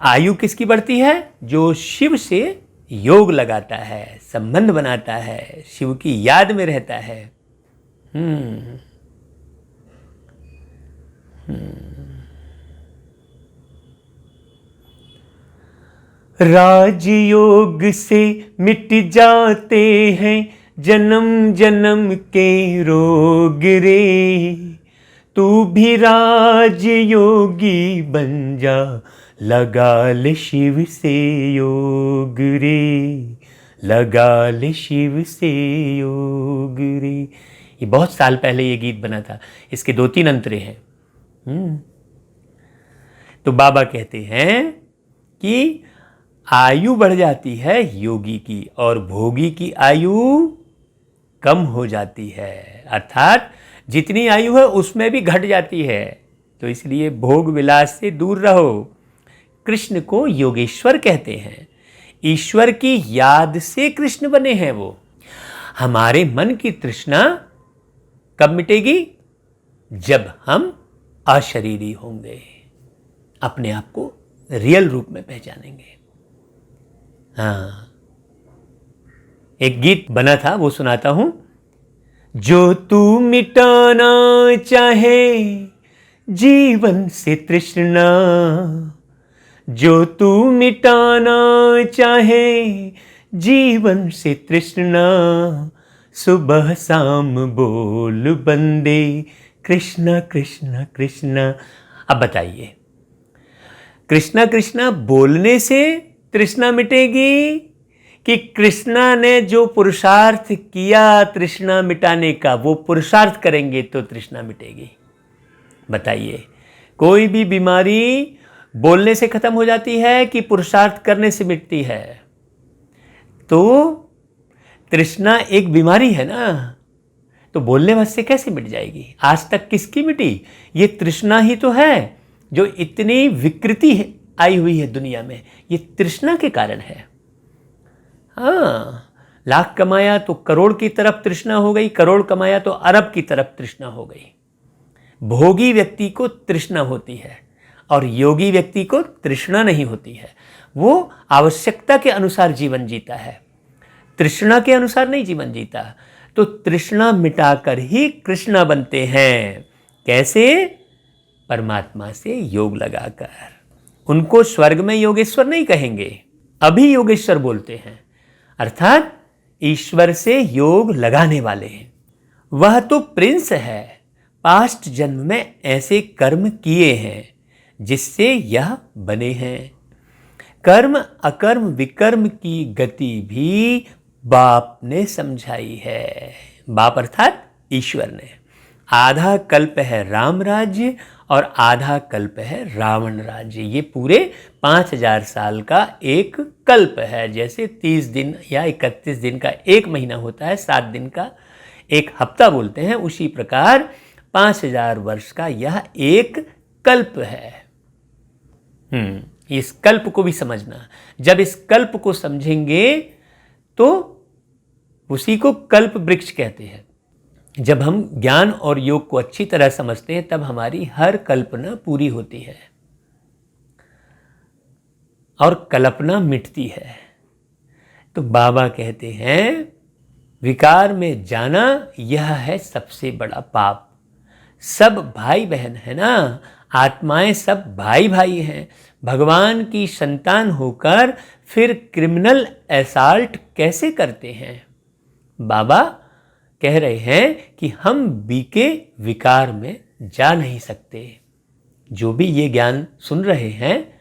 आयु किसकी बढ़ती है? जो शिव से योग लगाता है, संबंध बनाता है, शिव की याद में रहता है। राजयोग से मिट जाते हैं जन्म जन्म के रोग रे, तू भी राजयोगी बन जा, लगा ले शिव से योग रे, लगा ले शिव से योग रे। ये बहुत साल पहले ये गीत बना था, इसके 2-3 अंतरे हैं। तो बाबा कहते हैं कि आयु बढ़ जाती है योगी की और भोगी की आयु कम हो जाती है, अर्थात जितनी आयु है उसमें भी घट जाती है। तो इसलिए भोग विलास से दूर रहो। कृष्ण को योगेश्वर कहते हैं, ईश्वर की याद से कृष्ण बने हैं वो। हमारे मन की तृष्णा कब मिटेगी? जब हम अशरीरी होंगे, अपने आप को रियल रूप में पहचानेंगे। हाँ, एक गीत बना था वो सुनाता हूं। जो तू मिटाना चाहे जीवन से तृष्णा, जो तू मिटाना चाहे जीवन से तृष्णा, सुबह शाम बोल बंदे कृष्णा कृष्णा कृष्णा। अब बताइए, कृष्णा कृष्णा बोलने से तृष्णा मिटेगी कि कृष्णा ने जो पुरुषार्थ किया तृष्णा मिटाने का, वो पुरुषार्थ करेंगे तो तृष्णा मिटेगी? बताइए, कोई भी बीमारी बोलने से खत्म हो जाती है कि पुरुषार्थ करने से मिटती है? तो तृष्णा एक बीमारी है ना, तो बोलने बस से कैसे मिट जाएगी? आज तक किसकी मिटी? ये तृष्णा ही तो है जो इतनी विकृति आई हुई है दुनिया में, ये तृष्णा के कारण है। हाँ, लाख कमाया तो करोड़ की तरफ तृष्णा हो गई, करोड़ कमाया तो अरब की तरफ तृष्णा हो गई। भोगी व्यक्ति को तृष्णा होती है और योगी व्यक्ति को तृष्णा नहीं होती है। वो आवश्यकता के अनुसार जीवन जीता है, तृष्णा के अनुसार नहीं जीवन जीता। तो तृष्णा मिटाकर ही कृष्णा बनते हैं। कैसे? परमात्मा से योग लगाकर। उनको स्वर्ग में योगेश्वर नहीं कहेंगे, अभी योगेश्वर बोलते हैं, अर्थात ईश्वर से योग लगाने वाले हैं। वह तो प्रिंस है, पास्ट जन्म में ऐसे कर्म किए हैं जिससे यह बने हैं। कर्म अकर्म विकर्म की गति भी बाप ने समझाई है। बाप अर्थात ईश्वर ने। आधा कल्प है राम राज्य और आधा कल्प है रावण राज्य। ये पूरे 5000 साल का एक कल्प है। जैसे 30 दिन या 31 दिन का एक महीना होता है, 7 दिन का एक हफ्ता बोलते हैं, उसी प्रकार 5000 वर्ष का यह एक कल्प है। इस कल्प को भी समझना। जब इस कल्प को समझेंगे तो उसी को कल्प वृक्ष कहते हैं। जब हम ज्ञान और योग को अच्छी तरह समझते हैं तब हमारी हर कल्पना पूरी होती है और कल्पना मिटती है। तो बाबा कहते हैं विकार में जाना यह है सबसे बड़ा पाप। सब भाई बहन है ना, आत्माएं सब भाई भाई हैं। भगवान की संतान होकर फिर क्रिमिनल असॉल्ट कैसे करते हैं? बाबा कह रहे हैं कि हम बीके विकार में जा नहीं सकते। जो भी ये ज्ञान सुन रहे हैं,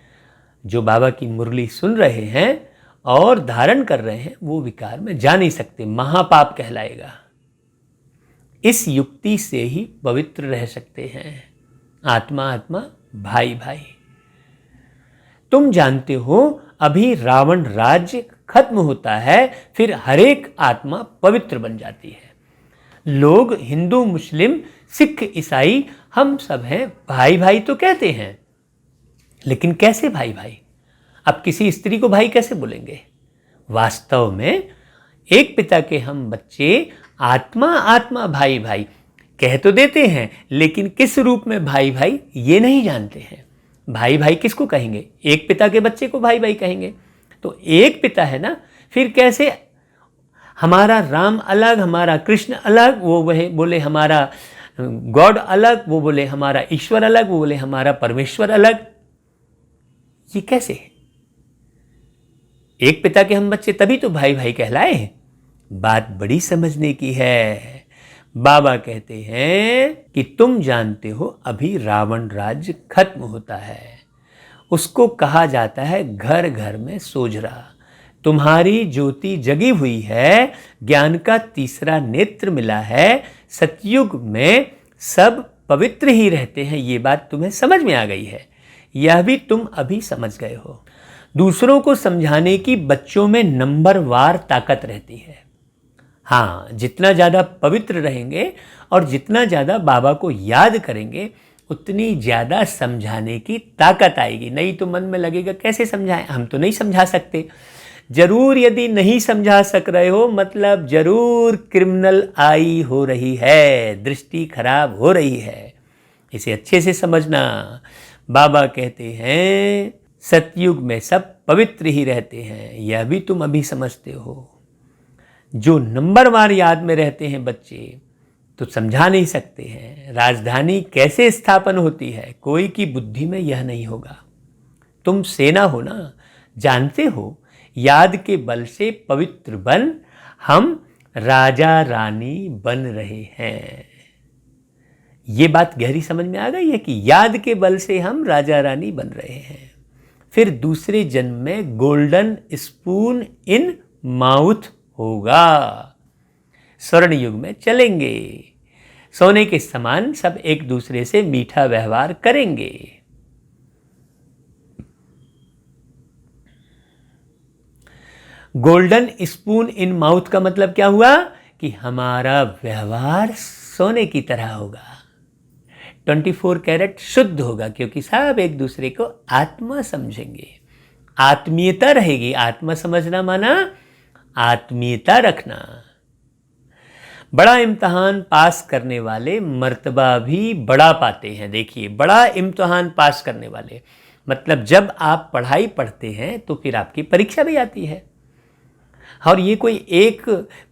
जो बाबा की मुरली सुन रहे हैं और धारण कर रहे हैं, वो विकार में जा नहीं सकते, महापाप कहलाएगा। इस युक्ति से ही पवित्र रह सकते हैं। आत्मा आत्मा, भाई भाई। तुम जानते हो अभी रावण राज्य खत्म होता है, फिर हरेक आत्मा पवित्र बन जाती है। लोग हिंदू मुस्लिम सिख ईसाई हम सब हैं, भाई भाई तो कहते हैं, लेकिन कैसे भाई भाई? अब किसी स्त्री को भाई कैसे बोलेंगे? वास्तव में एक पिता के हम बच्चे आत्मा आत्मा भाई भाई कह तो देते हैं, लेकिन किस रूप में भाई भाई ये नहीं जानते हैं। भाई भाई किसको कहेंगे? एक पिता के बच्चे को भाई भाई कहेंगे। तो एक पिता है ना, फिर कैसे हमारा राम अलग, हमारा कृष्ण अलग, वो वह बोले हमारा गॉड अलग, वो बोले हमारा ईश्वर अलग, वो बोले हमारा परमेश्वर अलग? ये कैसे? एक पिता के हम बच्चे तभी तो भाई भाई कहलाए। बात बड़ी समझने की है। बाबा कहते हैं कि तुम जानते हो अभी रावण राज्य खत्म होता है, उसको कहा जाता है घर घर में सोजरा। तुम्हारी ज्योति जगी हुई है, ज्ञान का तीसरा नेत्र मिला है, सतयुग में सब पवित्र ही रहते हैं। ये बात तुम्हें समझ में आ गई है, यह भी तुम अभी समझ गए हो। दूसरों को समझाने की बच्चों में नंबरवार ताकत रहती है। हाँ, जितना ज़्यादा पवित्र रहेंगे और जितना ज़्यादा बाबा को याद करेंगे उतनी ज़्यादा समझाने की ताकत आएगी। नहीं तो मन में लगेगा कैसे समझाएं, हम तो नहीं समझा सकते। जरूर यदि नहीं समझा सक रहे हो मतलब जरूर क्रिमिनल आई हो रही है, दृष्टि खराब हो रही है। इसे अच्छे से समझना। बाबा कहते हैं सतयुग में सब पवित्र ही रहते हैं, यह भी तुम अभी समझते हो। जो नंबरवार याद में रहते हैं बच्चे, तो समझा नहीं सकते हैं राजधानी कैसे स्थापन होती है, कोई की बुद्धि में यह नहीं होगा। तुम सेना हो ना, जानते हो, याद के बल से पवित्र बन हम राजा रानी बन रहे हैं। ये बात गहरी समझ में आ गई है कि याद के बल से हम राजा रानी बन रहे हैं। फिर दूसरे जन्म में गोल्डन स्पून इन माउथ होगा, स्वर्ण युग में चलेंगे, सोने के समान सब एक दूसरे से मीठा व्यवहार करेंगे। गोल्डन स्पून इन माउथ का मतलब क्या हुआ कि हमारा व्यवहार सोने की तरह होगा, 24 कैरेट शुद्ध होगा, क्योंकि सब एक दूसरे को आत्मा समझेंगे, आत्मीयता रहेगी। आत्मा समझना माना आत्मीयता रखना। बड़ा इम्तहान पास करने वाले मर्तबा भी बड़ा पाते हैं। देखिए, बड़ा इम्तहान पास करने वाले मतलब जब आप पढ़ाई पढ़ते हैं तो फिर आपकी परीक्षा भी आती है। और ये कोई एक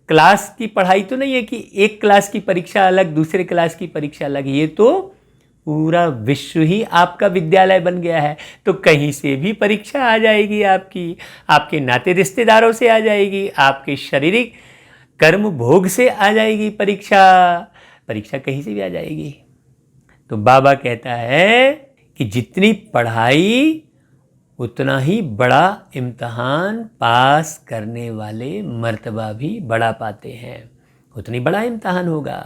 क्लास की पढ़ाई तो नहीं है कि एक क्लास की परीक्षा अलग, दूसरे क्लास की परीक्षा अलग। ये तो पूरा विश्व ही आपका विद्यालय बन गया है। तो कहीं से भी परीक्षा आ जाएगी आपकी, आपके नाते रिश्तेदारों से आ जाएगी, आपके शारीरिक कर्म भोग से आ जाएगी परीक्षा, परीक्षा कहीं से भी आ जाएगी। तो बाबा कहता है कि जितनी पढ़ाई उतना ही बड़ा इम्तहान पास करने वाले मर्तबा भी बड़ा पाते हैं, उतनी बड़ा इम्तहान होगा।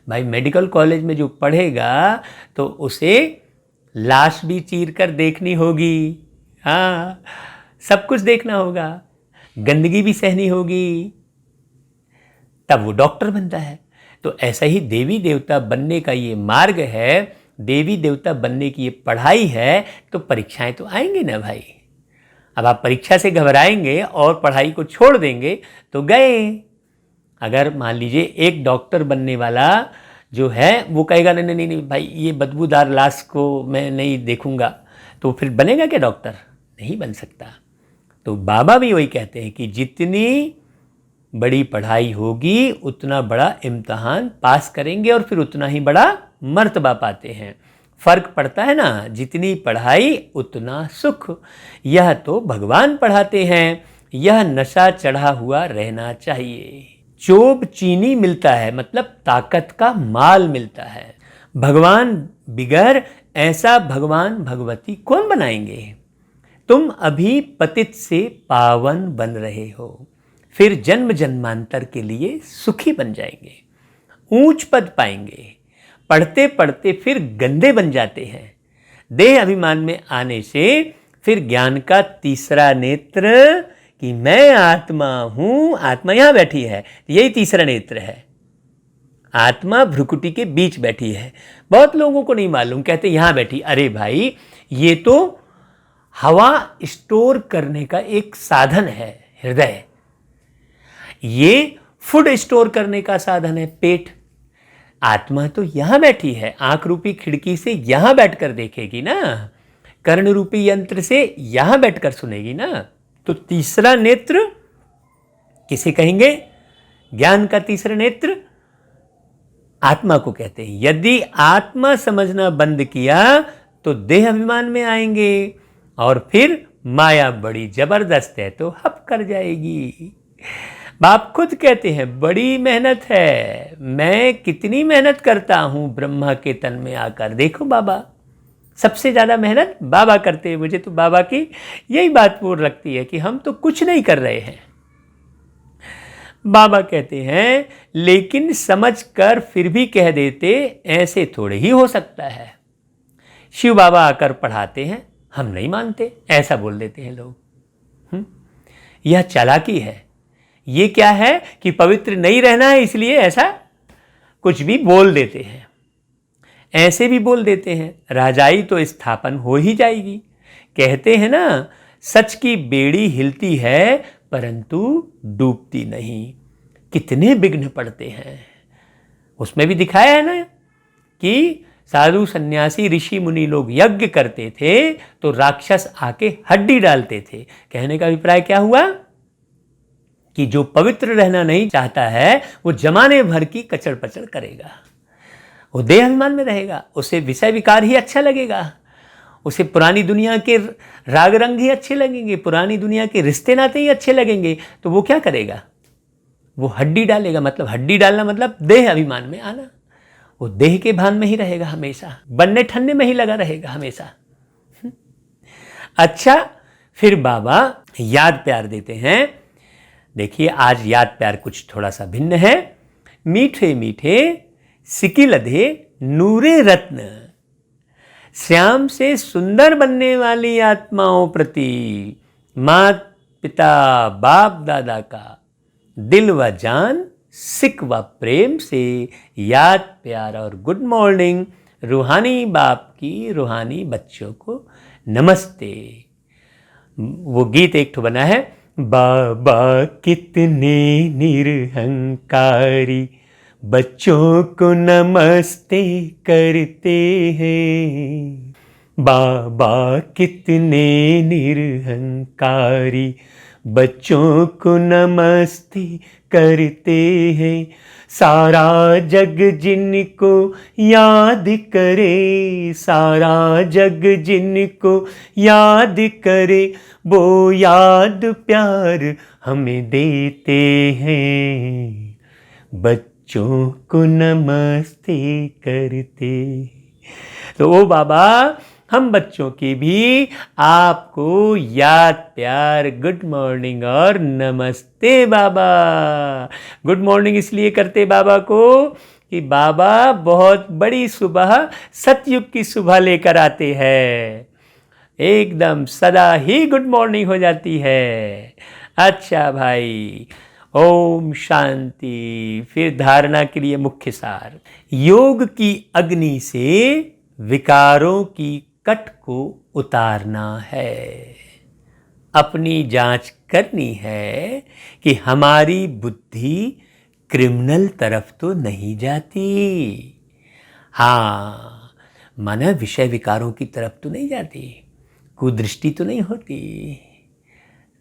भाई मेडिकल कॉलेज में जो पढ़ेगा तो उसे लाश भी चीर कर देखनी होगी, हाँ, सब कुछ देखना होगा, गंदगी भी सहनी होगी, तब वो डॉक्टर बनता है। तो ऐसा ही देवी देवता बनने का ये मार्ग है, देवी देवता बनने की ये पढ़ाई है। तो परीक्षाएं तो आएंगी ना भाई। अब आप परीक्षा से घबराएंगे और पढ़ाई को छोड़ देंगे तो गए। अगर मान लीजिए एक डॉक्टर बनने वाला जो है वो कहेगा नहीं नहीं नहीं भाई, ये बदबूदार लाश को मैं नहीं देखूंगा, तो फिर बनेगा क्या डॉक्टर? नहीं बन सकता। तो बाबा भी वही कहते हैं कि जितनी बड़ी पढ़ाई होगी उतना बड़ा इम्तहान पास करेंगे और फिर उतना ही बड़ा मर्तबा पाते हैं। फर्क पड़ता है ना, जितनी पढ़ाई उतना सुख। यह तो भगवान पढ़ाते हैं, यह नशा चढ़ा हुआ रहना चाहिए। चोब चीनी मिलता है मतलब ताकत का माल मिलता है। भगवान बिगर ऐसा भगवान भगवती कौन बनाएंगे? तुम अभी पतित से पावन बन रहे हो, फिर जन्म जन्मांतर के लिए सुखी बन जाएंगे, ऊंच पद पाएंगे। पढ़ते पढ़ते फिर गंदे बन जाते हैं। देह अभिमान में आने से फिर ज्ञान का तीसरा नेत्र कि मैं आत्मा हूं, आत्मा यहां बैठी है, यही तीसरा नेत्र है। आत्मा भ्रुकुटी के बीच बैठी है। बहुत लोगों को नहीं मालूम, कहते यहां बैठी। अरे भाई, ये तो हवा स्टोर करने का एक साधन है हृदय, ये फूड स्टोर करने का साधन है पेट। आत्मा तो यहां बैठी है, आंख रूपी खिड़की से यहां बैठकर देखेगी ना, कर्ण रूपी यंत्र से यहां बैठकर सुनेगी ना। तो तीसरा नेत्र किसे कहेंगे? ज्ञान का तीसरा नेत्र आत्मा को कहते हैं। यदि आत्मा समझना बंद किया तो देह अभिमान में आएंगे और फिर माया बड़ी जबरदस्त है तो हप कर जाएगी। बाप खुद कहते हैं बड़ी मेहनत है, मैं कितनी मेहनत करता हूं ब्रह्मा के तन में आकर। देखो बाबा, सबसे ज़्यादा मेहनत बाबा करते हैं। मुझे तो बाबा की यही बात पूर्ण लगती है कि हम तो कुछ नहीं कर रहे हैं। बाबा कहते हैं लेकिन समझ कर फिर भी कह देते ऐसे थोड़े ही हो सकता है। शिव बाबा आकर पढ़ाते हैं, हम नहीं मानते, ऐसा बोल देते हैं लोग। यह चालाकी है। ये क्या है कि पवित्र नहीं रहना है इसलिए ऐसा कुछ भी बोल देते हैं। ऐसे भी बोल देते हैं राजाई तो स्थापन हो ही जाएगी। कहते हैं ना, सच की बेड़ी हिलती है परंतु डूबती नहीं। कितने विघ्न पड़ते हैं। उसमें भी दिखाया है ना कि साधु सन्यासी ऋषि मुनि लोग यज्ञ करते थे तो राक्षस आके हड्डी डालते थे। कहने का अभिप्राय क्या हुआ कि जो पवित्र रहना नहीं चाहता है वो जमाने भर की कचड़ पचड़ करेगा, वो देह अभिमान में रहेगा, उसे विषय विकार ही अच्छा लगेगा, उसे पुरानी दुनिया के राग रंग ही अच्छे लगेंगे, पुरानी दुनिया के रिश्ते नाते ही अच्छे लगेंगे। तो वो क्या करेगा, वो हड्डी डालेगा, मतलब हड्डी डालना मतलब देह अभिमान में आना। वो देह के भान में ही रहेगा हमेशा, बनने ठन्ने में ही लगा रहेगा हमेशा। अच्छा, फिर बाबा याद प्यार देते हैं। देखिए आज याद प्यार कुछ थोड़ा सा भिन्न है। मीठे मीठे सिकी लधे नूरे रत्न, श्याम से सुंदर बनने वाली आत्माओं प्रति माता पिता बाप दादा का दिल व जान सिक व प्रेम से याद प्यार और गुड मॉर्निंग रूहानी बाप की रूहानी बच्चों को नमस्ते। वो गीत एक ठो बना है, बाबा कितने निरहंकारी बच्चों को नमस्ते करते हैं, बाबा कितने निरहंकारी बच्चों को नमस्ते करते हैं, सारा जग जिनको याद करे, सारा जग जिनको याद करे, वो याद प्यार हमें देते हैं, बच्चों को नमस्ते करते। तो ओ बाबा, हम बच्चों की भी आपको याद प्यार गुड मॉर्निंग और नमस्ते बाबा। गुड मॉर्निंग इसलिए करते बाबा को कि बाबा बहुत बड़ी सुबह सतयुग की सुबह लेकर आते हैं, एकदम सदा ही गुड मॉर्निंग हो जाती है। अच्छा भाई, ओम शांति। फिर धारणा के लिए मुख्य सार, योग की अग्नि से विकारों की कट को उतारना है, अपनी जांच करनी है कि हमारी बुद्धि क्रिमिनल तरफ तो नहीं जाती, हाँ माना विषय विकारों की तरफ तो नहीं जाती, कुदृष्टि तो नहीं होती,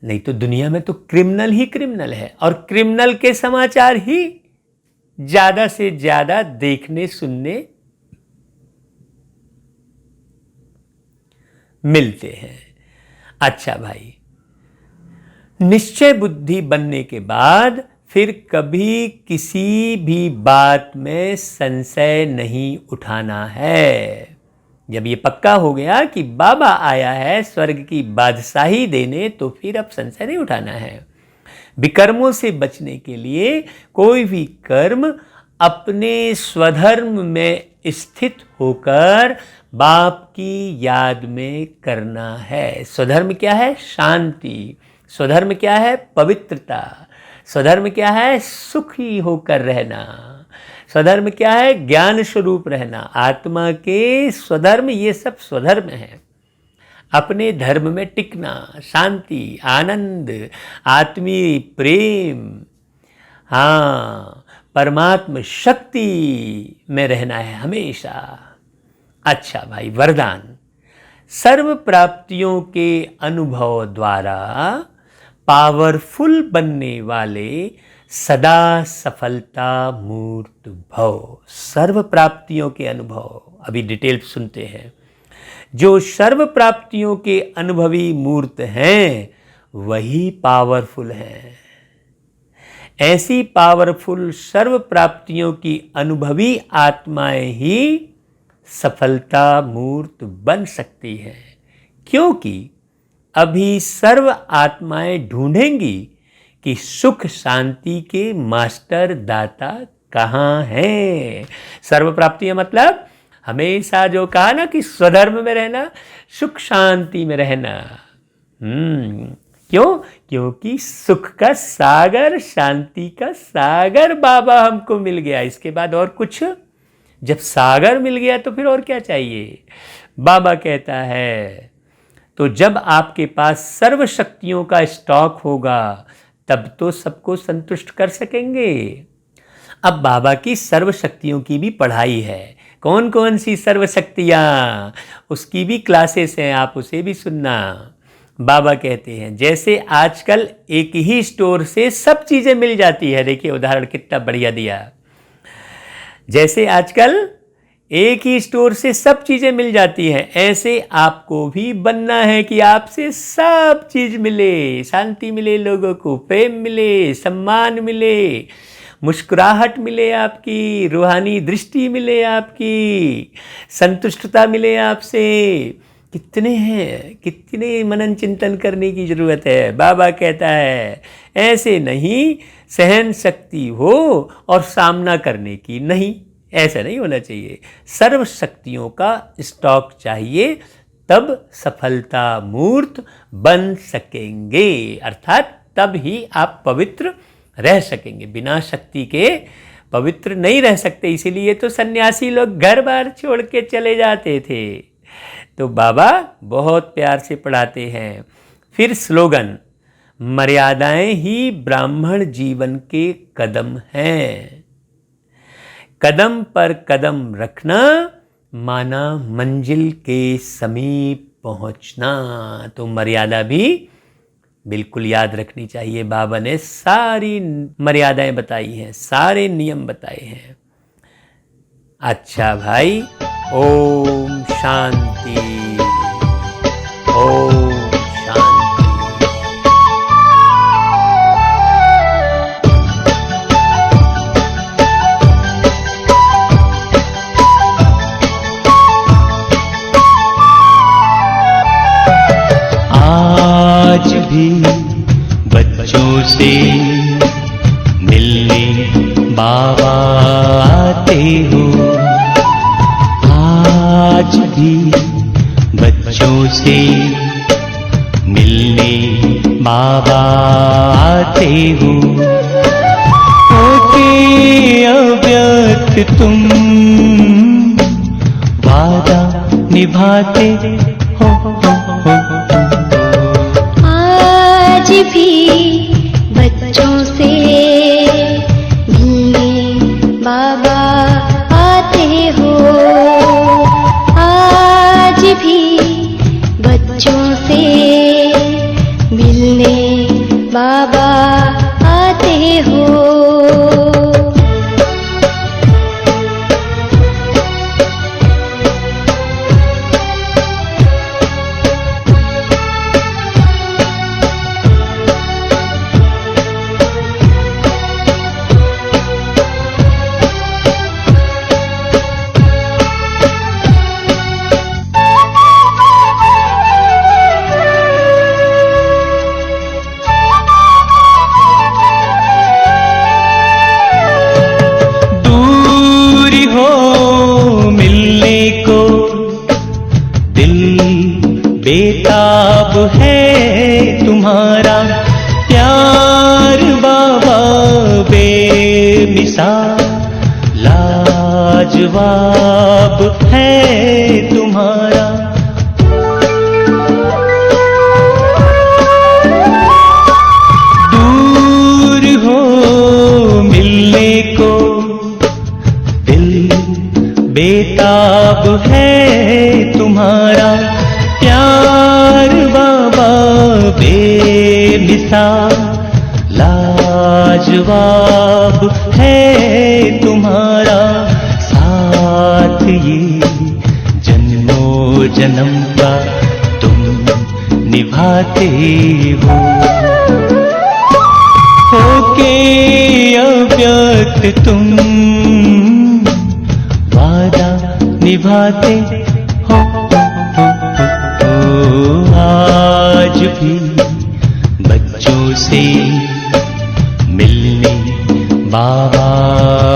नहीं तो दुनिया में तो क्रिमिनल ही क्रिमिनल है, और क्रिमिनल के समाचार ही ज्यादा से ज्यादा देखने सुनने मिलते हैं। अच्छा भाई, निश्चय बुद्धि बनने के बाद फिर कभी किसी भी बात में संशय नहीं उठाना है। जब ये पक्का हो गया कि बाबा आया है स्वर्ग की बादशाही देने, तो फिर अब संशय नहीं उठाना है। विकर्मों से बचने के लिए कोई भी कर्म अपने स्वधर्म में स्थित होकर बाप की याद में करना है। स्वधर्म क्या है? शांति। स्वधर्म क्या है? पवित्रता। स्वधर्म क्या है? सुखी होकर रहना। स्वधर्म क्या है? ज्ञान स्वरूप रहना। आत्मा के स्वधर्म, ये सब स्वधर्म है। अपने धर्म में टिकना, शांति, आनंद, आत्मीय प्रेम, हाँ परमात्म शक्ति में रहना है हमेशा। अच्छा भाई, वरदान, सर्व प्राप्तियों के अनुभव द्वारा पावरफुल बनने वाले सदा सफलता मूर्त भव। सर्व प्राप्तियों के अनुभव, अभी डिटेल सुनते हैं। जो सर्व प्राप्तियों के अनुभवी मूर्त हैं वही पावरफुल हैं। ऐसी पावरफुल सर्व प्राप्तियों की अनुभवी आत्माएं ही सफलता मूर्त बन सकती है, क्योंकि अभी सर्व आत्माएं ढूंढेंगी कि सुख शांति के मास्टर दाता कहाँ हैं। सर्व प्राप्तियां मतलब हमेशा जो कहा ना कि स्वधर्म में रहना, सुख शांति में रहना। क्यों? क्योंकि सुख का सागर, शांति का सागर बाबा हमको मिल गया। इसके बाद और कुछ? जब सागर मिल गया तो फिर और क्या चाहिए? बाबा कहता है तो जब आपके पास सर्व शक्तियों का स्टॉक होगा तब तो सबको संतुष्ट कर सकेंगे। अब बाबा की सर्व शक्तियों की भी पढ़ाई है। कौन कौन सी सर्व शक्तियाँ, उसकी भी क्लासेस हैं, आप उसे भी सुनना। बाबा कहते हैं जैसे आजकल एक ही स्टोर से सब चीज़ें मिल जाती है। देखिए उदाहरण कितना बढ़िया दिया। जैसे आजकल एक ही स्टोर से सब चीज़ें मिल जाती हैं, ऐसे आपको भी बनना है कि आपसे सब चीज़ मिले, शांति मिले, लोगों को प्रेम मिले, सम्मान मिले, मुस्कुराहट मिले, आपकी रूहानी दृष्टि मिले, आपकी संतुष्टता मिले आपसे। कितने हैं, कितने मनन चिंतन करने की ज़रूरत है। बाबा कहता है ऐसे नहीं, सहन शक्ति हो और सामना करने की नहीं, ऐसा नहीं होना चाहिए। सर्व शक्तियों का स्टॉक चाहिए, तब सफलता मूर्त बन सकेंगे, अर्थात तब ही आप पवित्र रह सकेंगे। बिना शक्ति के पवित्र नहीं रह सकते। इसीलिए तो सन्यासी लोग घर बार छोड़ के चले जाते थे। तो बाबा बहुत प्यार से पढ़ाते हैं। फिर स्लोगन, मर्यादाएं ही ब्राह्मण जीवन के कदम हैं। कदम पर कदम रखना माना मंजिल के समीप पहुंचना। तो मर्यादा भी बिल्कुल याद रखनी चाहिए। बाबा ने सारी मर्यादाएं बताई हैं, सारे नियम बताए हैं। अच्छा भाई, ओम शांति, ओम शांति। आज भी बच्चों से मिलने बाबा आते हो, आज भी बच्चों से मिलने बाबा आते हो। होके अव्यक्त तुम वादा निभाते हो। आज भी बच्चों से मिलने बाबा आते हो, आज भी बच्चों से मिलने बाबा आते हो। बेताब है तुम्हारा प्यार बाबा, बेमिसाल लाजवाब है तुम्हारा। दूर हो मिलने को दिल बेताब है तुम्हारा प्यार बाबा, बेमिसाल लाजवाब है तुम्हारा। साथ ये जन्मों जन्म का तुम निभाते हो। होके अव्यक्त तुम वादा निभाते हो। आज भी बच्चों से मिलने बाबा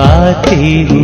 आते हो।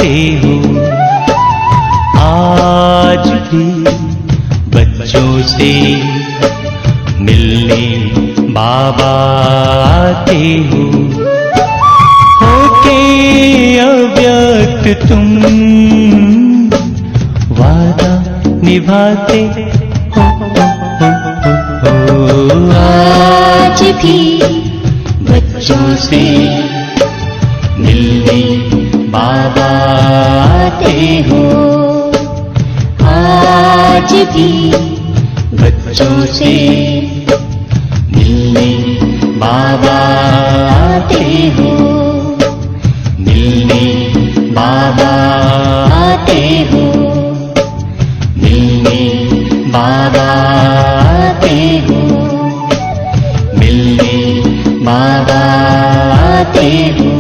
आते हो। आज भी बच्चों से मिलने बाबा आते हो। होके अव्यक्त तुम वादा निभाते हो। आज भी बच्चों से मिलने बाबा आते हो। आज भी बच्चों से मिलने बाबा आते हो। मिलने बाबा आते हो। मिलने बाबा आते हो। मिलने बाबा आते हो।